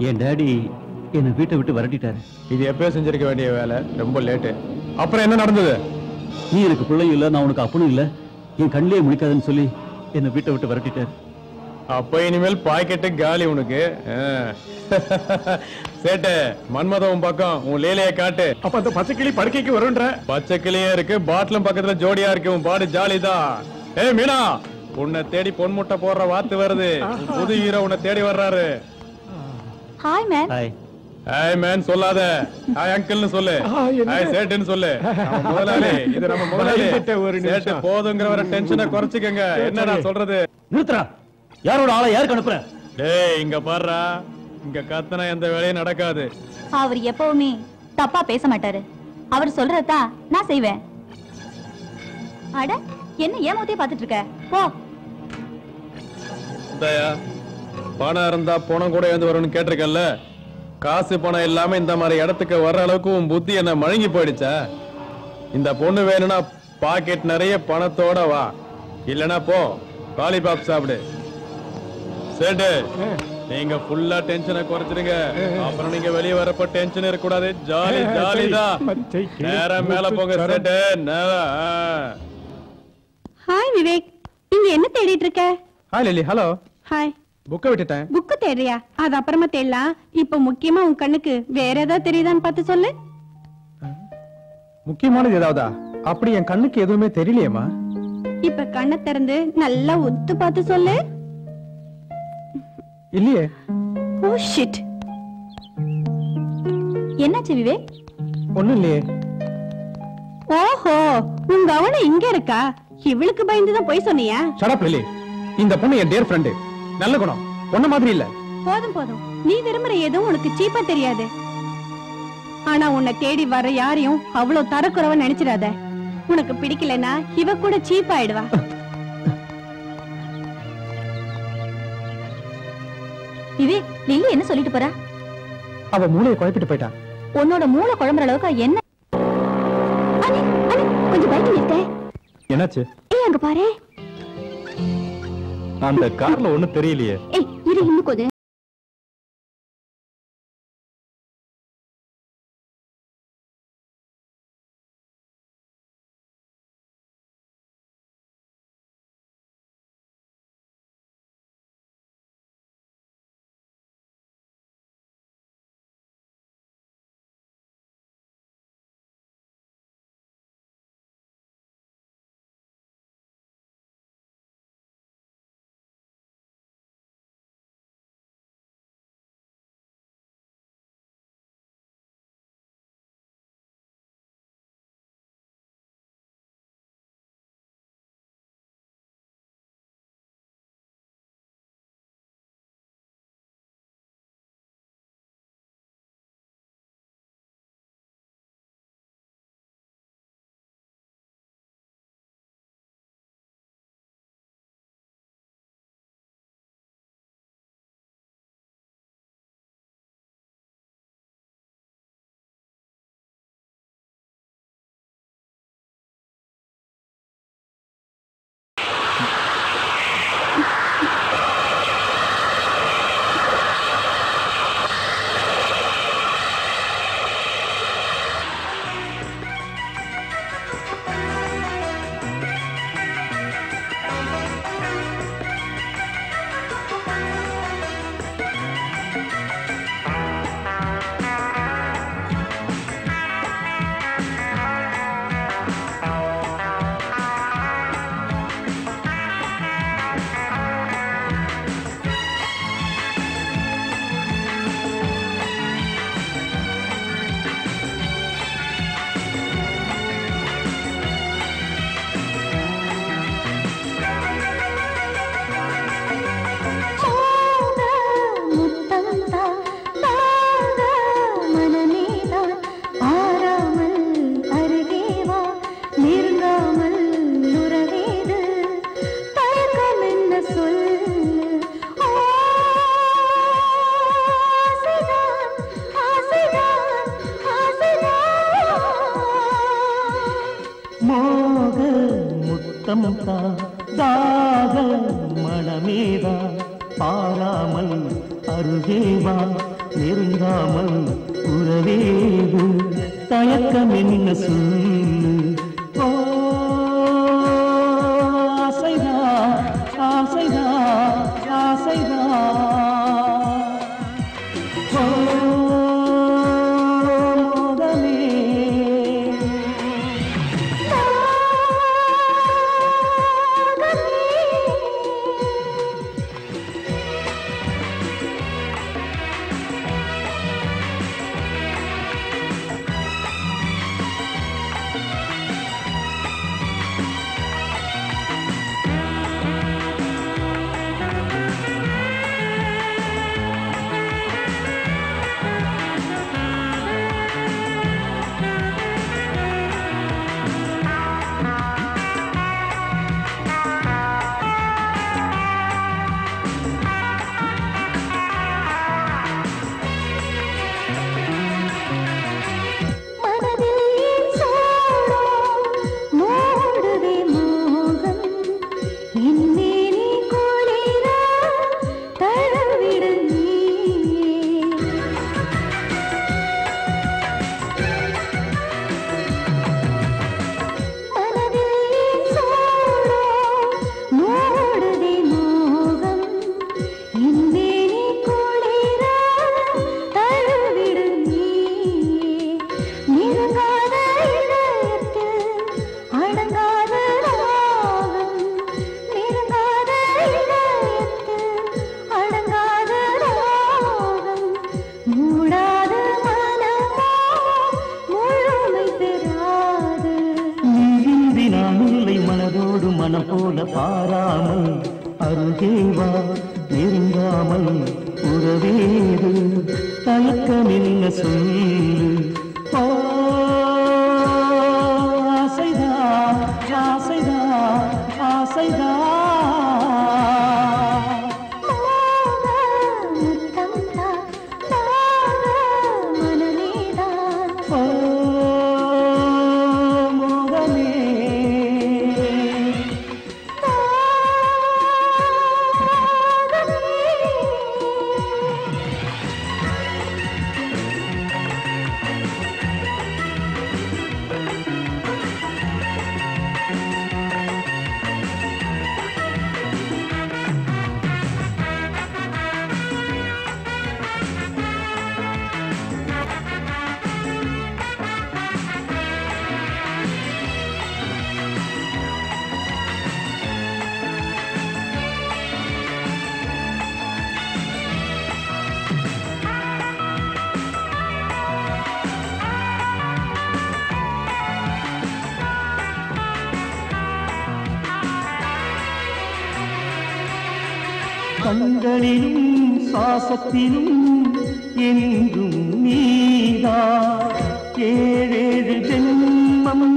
என் டாடி என்ன வீட்டை விட்டு விரட்டிட்டாரு. இது எப்பயோ செஞ்சிருக்க வேண்டிய வேலை. ரொம்ப லேட்டு. அப்புறம் என்ன நடந்தது? நீ எனக்கு பிள்ளையும் இல்ல, நான் உனக்கு அப்பனும் இல்ல, என் கண்ணிலே முடிக்காதுன்னு சொல்லி என்ன வீட்டை விட்டு விரட்டிட்டாரு. அப்ப இனிமேல் பாக்கெட்டு காலி உனக்கு. சேட்டு மன்மதம் பக்கம் உன் லீலைய காட்டு. அப்ப அந்த பச்சை கிளி படுக்கைக்கு வரும்ன்ற? பச்சை கிளியே இருக்கு, பாட்டிலும் பக்கத்துல ஜோடியா இருக்கு. உன் பாடு ஜாலிதான். ஏய் மீனா, உன்னை தேடி பொன் முட்டை போடுற வாத்து வருது. புது ஹீரோ உன்னை தேடி வர்றாரு. Hi man. Hi. Hi man சொல்லாத, ஹாய் அங்கிள்னு சொல்லு. ஹாய் சேட்டுன்னு சொல்லு. நம்ம முதலாளி, இது நம்ம முதலாளி. சேட்டு போதுங்கிற வர டென்ஷனை குறைச்சிக்கங்க. என்ன நான் சொல்றது? நிறுத்துறா. யாரோட ஆளை யாருக்கு அனுப்புற? டேய் இங்க பாருடா. இங்க கத்தனா எந்த வேலையும் நடக்காது. அவர் எப்பவுமே தப்பா பேச மாட்டாரு. அவர் சொல்றதா நான் செய்வேன். அட என்ன ஏமாத்தியே பாத்துட்டு இருக்க? போ. தயா, பணம் இருந்தா பணம் கூட எழுந்து வரும்னு கேட்டிருக்கல்ல. காசு பணம் இல்லாம இந்த மாதிரி இடத்துக்கு வர்ற அளவுக்கு உன் புத்தி என்ன மழுங்கி போயிடுச்சா? இந்த பொண்ணு வேணும்னா பாக்கெட் நிறைய பணத்தோட வா. இல்லனா போ லாலிபாப் சாப்பிடு. சேட்டு நீங்க ஃபுல்லா டென்ஷனை குறைச்சிருங்க. அப்புறம் நீங்க வெளியே வரப்ப டென்ஷன் இருக்க கூடாது. ஜாலி ஜாலி தான். நேரம் மேல போங்க சேட்டு. ஹாய் விவேக், நீங்க என்ன தேடிட்டு இருக்க? Hi Lily. ஹலோ. ஹாய். புக்க விட்டுட்டேன். புக்கு தேடுறியா? அது அப்புறமா தேடலாம். இப்ப முக்கியமா உன் கண்ணுக்கு வேற ஏதாவது தெரியுதான்னு பார்த்து சொல்லு. முக்கியமானது ஏதாவதா? அப்படி என் கண்ணுக்கு எதுவுமே தெரியலையேமா. இப்ப கண்ணை திறந்து நல்லா உத்து பார்த்து சொல்லு. இல்லையே. Oh shit. என்னாச்சு விவேக்? ஒண்ணும் இல்லையே. ஓஹோ, உங்க கவனம் இங்க இருக்கா? இவளுக்கு பயந்துதான் போய் சொன்னியா? Shut up Lily. இந்த பொண்ணு என் டியர் ஃப்ரெண்ட். நல்ல குணம். பொண்ணு மாதிரி இல்ல. போதும் போதும். நீ விரும்புற எதுவும் உனக்கு சீப்பா தெரியாது. ஆனா உன்னை தேடி வர யாரையும் அவ்வளவு தரக்குறவா நினைச்சிடாத. உனக்கு பிடிக்கலனா இவ கூட சீப் ஆயிடுவா. விவேக், லில்லி என்ன சொல்லிட்டு போறா? அவ மூளையை குழப்பிட்டு போயிட்டா. உன்னோட மூளை குழம்புற அளவுக்கு என்ன? கொஞ்சம் பைக் நிறுத்த. என்னாச்சு? ஏய் அங்க பாரு. அந்த கார்ல ஒண்ணும் தெரியலையே. ஏய் இரு இன்னும் கொஞ்சம். முத்தம் தாக மனமேதா பாராமல் அருகேவா நெருங்காமல் உறவேது தயக்கம் என்ன சொல்லு ஆசைதா ஆசைதா ஆசைதா மனம் போல பாராமல் அருகேவா நெருங்காமல் உறவேது தயக்கம் என்ன சொல்லு ஆசைதா ஆசைதா ஆசைதா கண்களிலும் சுவாசத்திலும் என்றும் நீதா ஏழேழு ஜென்மம்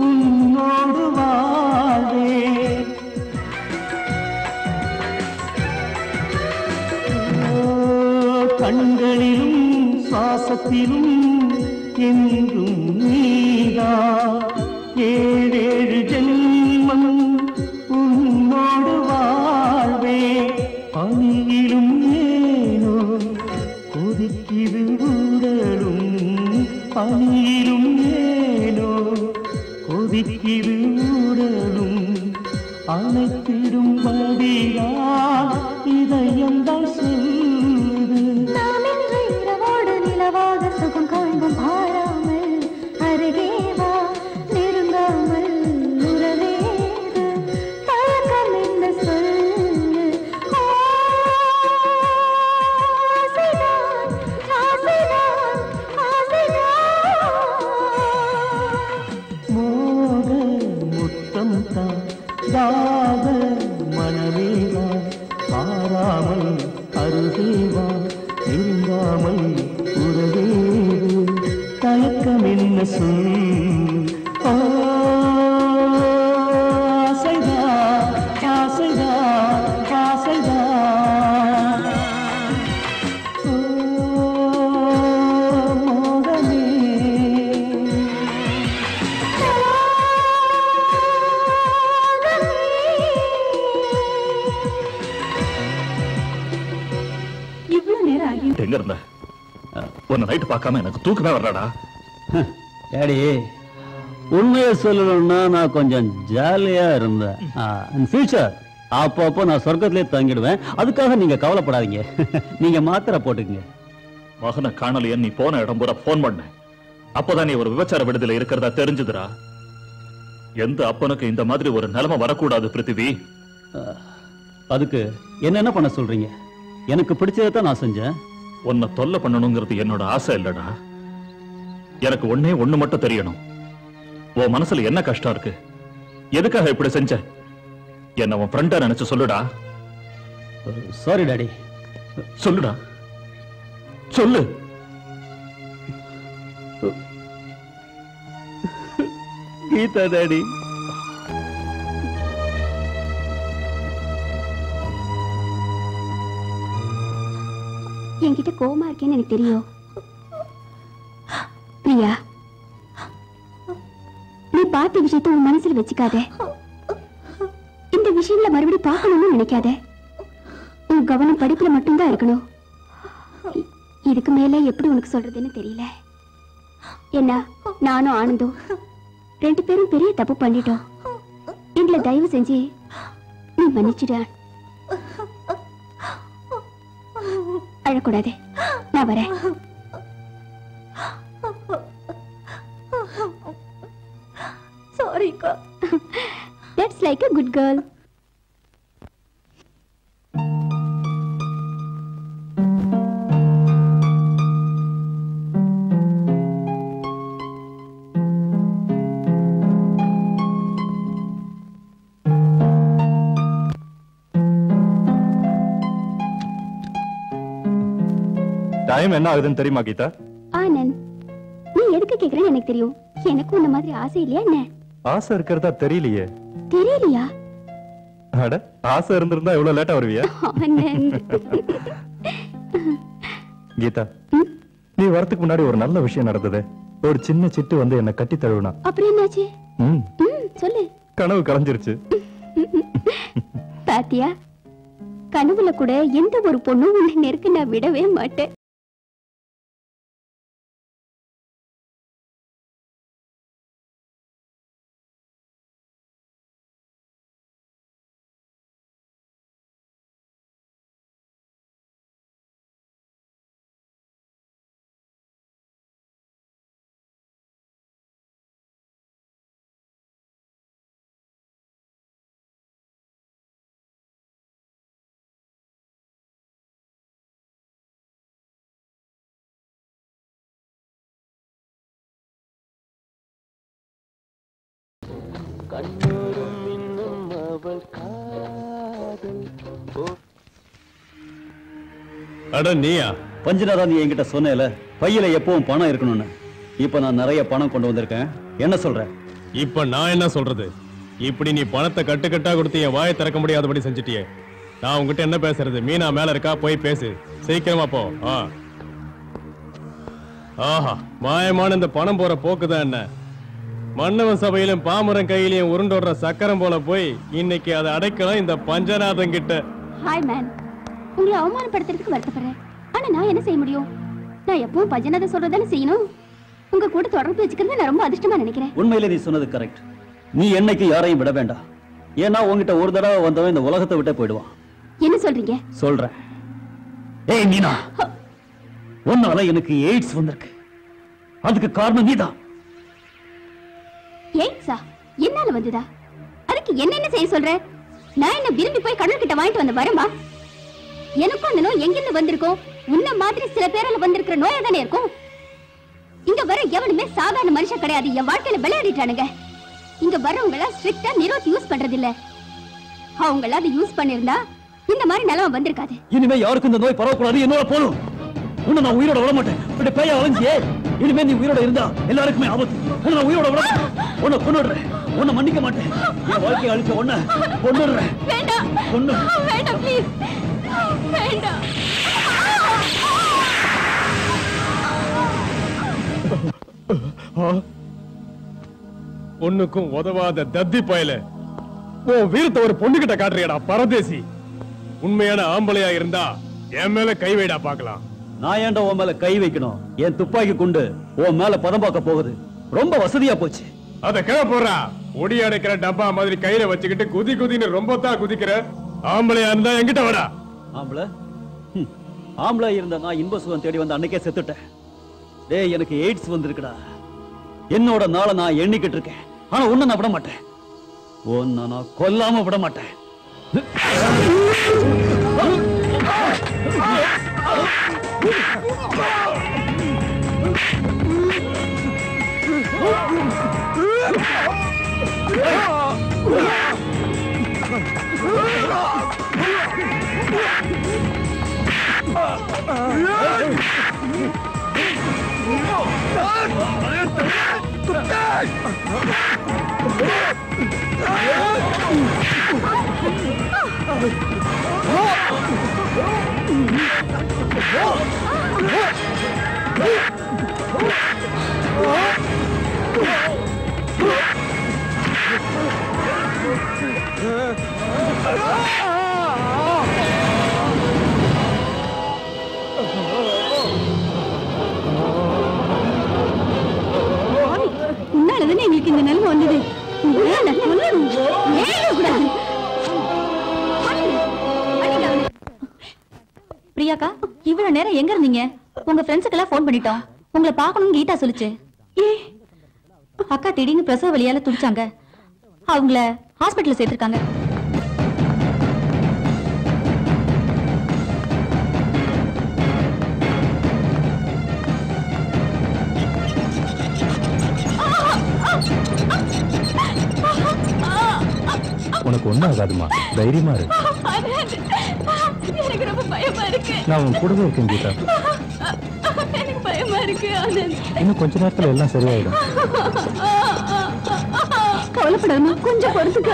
உன்னோடு வாழ்வே கண்களிலும் சுவாசத்திலும் என்றும் நீதா ஏழேழு ஜென்மம் உன்னோடு வாழ்வே பனியிலும் ஏனோ கொதிக்கிது உடலும் பனியிலும் ஏனோ கொதிக்கிது உடலும் அனைத்திடும் படிதான் இதயம்தான் சொல்லுது நாம் இன்று இரவோடு நிலவாக சுகம் காண்போம் பாராமல் அருகேவா நெருங்காமல் உறவேது தயக்கம் என்ன சொல்லு தாக மனவேவா பாராமல் அருகேவா நெருங்காமல் உறவேது தயக்கம் என்ன சொல்லு ஆசைதா ஆசைதா ஆசைதா மோகமே எங்க இருந்த உன்னை நைட்டு பார்க்காம எனக்கு தூக்கமே வர்றாடா. டேடி உண்மையை சொல்லணும்னா நான் கொஞ்சம் ஜாலியா இருந்தேன். ஃபியூச்சர் அப்பப்போ நான் சொர்க்கத்திலே தங்கிடுவேன். அதுக்காக நீங்க கவலைப்படாதீங்க. நீங்க மாத்திரை போட்டுக்கங்க. மகனை காணலையே நீ போன இடம் பூரா போன் பண்ண. அப்பதான் நீ ஒரு விபச்சார விடுதலை இருக்கிறதா தெரிஞ்சுதுடா. எந்த அப்பனுக்கு இந்த மாதிரி ஒரு நிலைமை வரக்கூடாது பிருத்திவி. அதுக்கு என்ன பண்ண சொல்றீங்க? எனக்கு பிடிச்சதான் நான் செஞ்சேன். உன்னை தொல்லை பண்ணணுங்கிறது என்னோட ஆசை இல்லடா. எனக்கு ஒண்ணு மட்டும் தெரியணும். உன் மனசுல என்ன கஷ்டம் இருக்கு? எதுக்காக இப்படி செஞ்ச? என்ன உன் ஃப்ரெண்டா நினைச்சு சொல்லுடா. Sorry daddy. சொல்லுடா, சொல்லு. கீதா டாடி. என்கிட்ட கோவமா இருக்கேன்னு எனக்கு தெரியும். பிரியா, நீ பார்த்த விஷயத்த உன் மனசுல வச்சுக்காத. இந்த விஷயங்களை மறுபடியும் பார்க்கணும்னு நினைக்காத. உன் கவனம் படிப்புல மட்டும்தான் இருக்கணும். இதுக்கு மேல எப்படி உனக்கு சொல்றதுன்னு தெரியல. என்ன, நானும் ஆனந்தும் 2 பேரும் பெரிய தப்பு பண்ணிட்டோம். எங்களை தயவு செஞ்சு நீ மன்னிச்சுட. அழக்கூடாது. நான் வரேன். சாரிக்கா. That's like a good girl. Time என்ன ஆகுதுன்னு தெரியுமா கீதா? ஆனந்த், நீ எதுக்கு கேக்குறேன்னு எனக்கு தெரியும். எனக்கு உன்ன மாதிரி ஆசை இல்லையா என்ன? ஆசை இருக்கிறதா தெரியலையே. தெரியலையா? அட, ஆசை இருந்திருந்தா இவ்வளவு லேட்டா வருவியா? ஆனந்த். கீதா, நீ வரதுக்கு முன்னாடி ஒரு நல்ல விஷயம் நடந்தது. ஒரு சின்ன சிட்டு வந்து என்ன கட்டி தழுவினா. அப்புறம் என்னாச்சு? சொல்லு. கனவு கலைஞ்சிருச்சு. பாத்தியா, கனவுல கூட எந்த ஒரு பொண்ணும் உன்னை நெருக்க நான் விடவே மாட்டேன். அட நீயா? பஞ்சநாதா, நீ என்கிட்ட சொன்னேல பையில எப்பவும் பணம் இருக்கணும்னு. இப்ப நான் நிறைய பணம் கொண்டு வந்திருக்கேன். என்ன சொல்ற? இப்ப நான் என்ன சொல்றது? இப்படி நீ பணத்தை கட்டுக்கட்டா கொடுத்து என் வாயை திறக்க முடியாதபடி செஞ்சுட்டியே. நான் உங்ககிட்ட என்ன பேசுறது? மீனா மேல இருக்கா, போய் பேசு. சீக்கிரமா போ. ஆஹா, மாயமான இந்த பணம் போற போக்குதான் என்ன? மன்னவன் சபையிலும் பாமரன் கையிலையும் உருண்டோடுற சக்கரம் போல போய் இன்னைக்கு அதை அடைக்கலாம் இந்த பஞ்சநாதன் கிட்ட. ஹாய் மேன், உங்களை அவமானப்படுத்துறதுக்கு வருத்தப்படுறேன். ஆனா நான் என்ன செய்ய முடியும்? நான் எப்பவும் பஞ்சநாதன் சொல்றதானே செய்யணும். உங்க கூட தொடர்பு வச்சுக்கிறது நான் ரொம்ப அதிர்ஷ்டமா நினைக்கிறேன். உண்மையிலே நீ சொன்னது கரெக்ட். நீ என்னைக்கு யாரையும் விட வேண்டாம். ஏன்னா உங்ககிட்ட ஒரு தடவை வந்தவன் இந்த உலகத்தை விட்டே போயிடுவான். என்ன சொல்றீங்க? சொல்றேன். ஏய் மீனா, உன்னால எனக்கு எய்ட்ஸ் வந்திருக்கு. அதுக்கு காரணம் நீதான். எய்ட்ஸா? என்னால வந்ததா? அதுக்கு என்ன செய்ய சொல்ற? நான் என்ன விரும்பி போய் கடல் கிட்ட வாங்கிட்டு வந்த வரமா? எனக்கும் அந்த நோய் எங்கிருந்து வந்திருக்கும்? உன்ன மாதிரி சில பேரால வந்திருக்கிற நோயா தானே இருக்கும். இங்க வர எவனுமே சாதாரண மனுஷன் கிடையாது. என் வாழ்க்கையில விளையாடிட்டானுங்க. இங்க வரவங்க எல்லாம் ஸ்ட்ரிக்ட்டா நிரோத் யூஸ் பண்றது இல்ல. அவங்க எல்லாம் அதை யூஸ் பண்ணிருந்தா இந்த மாதிரி நிலைமை வந்திருக்காது. இனிமே யாருக்கும் இந்த நோய் பரவக்கூடாது. என்னோட போதும். உன்னை நான் உயிரோட விட மாட்டேன். இப்படி பேய அலைஞ்சியே. இனிமே நீ உயிரோட இருந்தா எல்லாருக்குமே ஆபத்து. நான் உயிரோட விட உன்னை கொன்னுடுறேன். உன்னை மன்னிக்க மாட்டேன். என் வாழ்க்கையை அழிச்ச உன்னை கொன்னுடுறேன். வேண்டாம், வேண்டாம், ப்ளீஸ் வேண்டாம். பொண்ணுக்கும் உதவாத தத்தி பயல, உன் வீரத்தை ஒரு பொண்ணு கிட்ட காட்டுறியடா பரதேசி. உண்மையான ஆம்பளையா இருந்தா என் மேல கை வைடா பாக்கலாம். நான் ஏன்டா உன் மேல கை வைக்கணும்? என் துப்பாக்கி குண்டு உன் மேல பதம் பார்க்க போகுது. ரொம்ப வசதியா போச்சு. அத கீழே போடுறா. ஒடி அடைக்கிற டப்பா மாதிரி கையில வச்சுக்கிட்டு குதி குதின்னு ரொம்ப தான் குதிக்கிற. ஆம்பளையா இருந்தா என்கிட்ட வாடா. ஆம்பளை இருந்தா நான் இன்ப சுகம் தேடி வந்து அன்னைக்கே செத்துட்டேன். டேய், எனக்கு எய்ட்ஸ் வந்திருக்குடா. என்னோட நாளை நான் எண்ணிக்கிட்டு இருக்கேன். ஆனா உன்னை நான் விட மாட்டேன். உன்னை நான் கொல்லாம விட மாட்டேன். உன்னாலதானே எங்களுக்கு இந்த நிலைமை வந்தது. பிரியாக்கா, இவ்வளவு நேரம் எங்க இருந்தீங்க? உங்க ஃப்ரெண்ட்ஸுக்கெல்லாம் போன் பண்ணிட்டோம். உங்களை பார்க்கணும்னு கீதா சொல்லுச்சு. அக்கா திடீர்னு பிரசவ வலியால துடிச்சாங்க. அவங்கள ஹாஸ்பிட்டல்ல சேர்த்திருக்காங்க. உனக்கு ஒண்ணும் ஆகாதுமா, தைரியமா இரு. எனக்கு ரொம்ப பயமா இருக்கு. நான் உன் கூடவே இருக்கேன் கீதா. எனக்கு பயமா இருக்கு. இன்னும் கொஞ்ச நேரத்துல எல்லாம் சரியாயிடும். கவலைப்படாம கொஞ்சம் பொறுத்துக்க.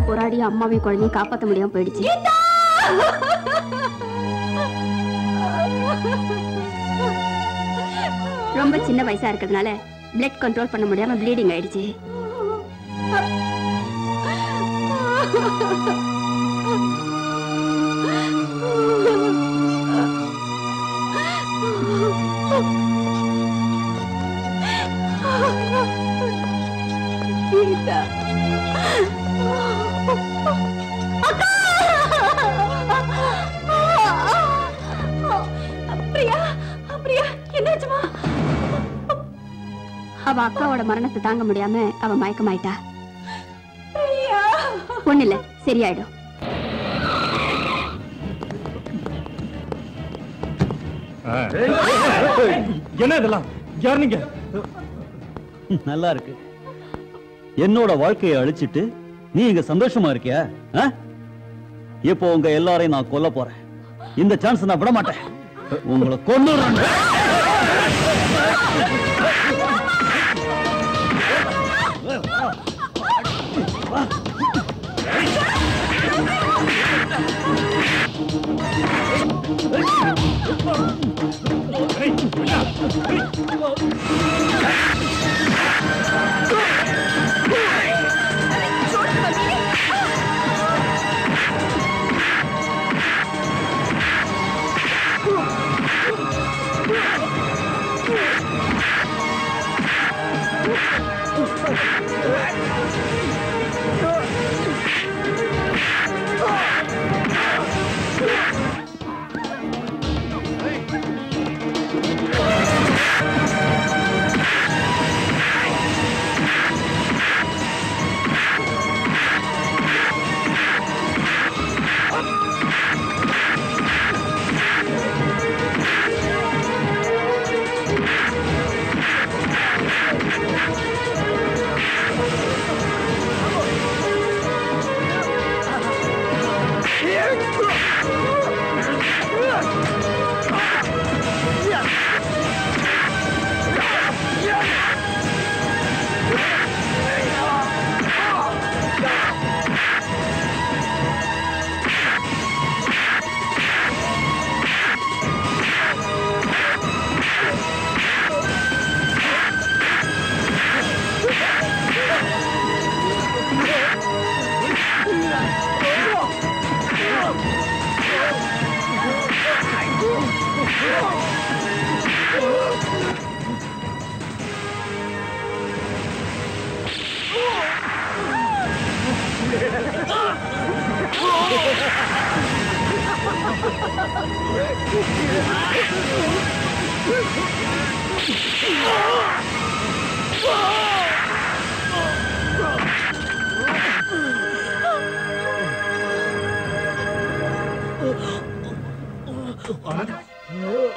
போராடி அம்மாவையும் குழந்தையும் காப்பாற்ற முடியாம போயிடுச்சு. ரொம்ப சின்ன வயசா இருக்கிறதுனால பிளட் கண்ட்ரோல் பண்ண முடியாம ப்ளீடிங் ஆயிடுச்சு. அவ அக்காவோட மரணத்தை தாங்க முடியாம அவ மயக்கமாயிட்டா. ஒண்ணு இல்ல, சரியாயிடும். என்ன இதெல்லாம்? யார் நீங்க? நல்லா இருக்கு. என்னோட வாழ்க்கையை அழிச்சிட்டு நீ இங்க சந்தோஷமா இருக்கியா? இப்போ உங்க எல்லாரையும் நான் கொல்ல போறேன். இந்த சான்ஸ் நான் விட மாட்டேன். உங்களை கொன்னுறேன்.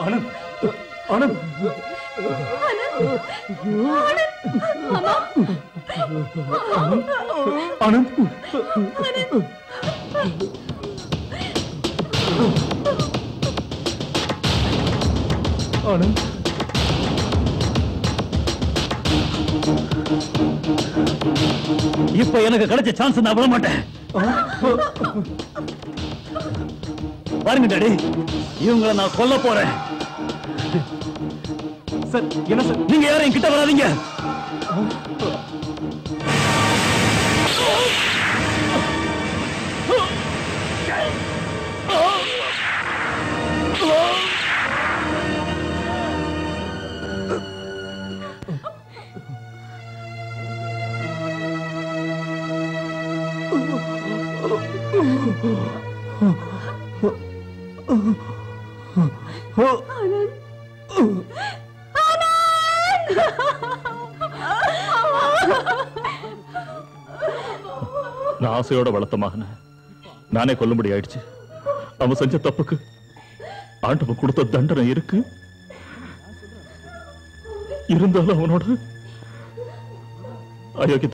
ஆனந்த் ஆனந்த் ஆனந்த் ஆனந்த் இப்ப எனக்கு கிடைச்ச சான்ஸ் நான் விட மாட்டேன். பாருங்க டாடி, இவங்களை நான் கொல்ல போறேன். சார் என்ன சார்? நீங்க யாரும் என்கிட்ட வராதீங்க. நான் ஆசையோட வளர்த்த மகனை நானே கொல்லும்படி ஆயிடுச்சு. அவன் செஞ்ச தப்புக்கு ஆண்டவன் கொடுத்த தண்டனை இருக்கு. இருந்தாலும் அவனோட அயோக்கிய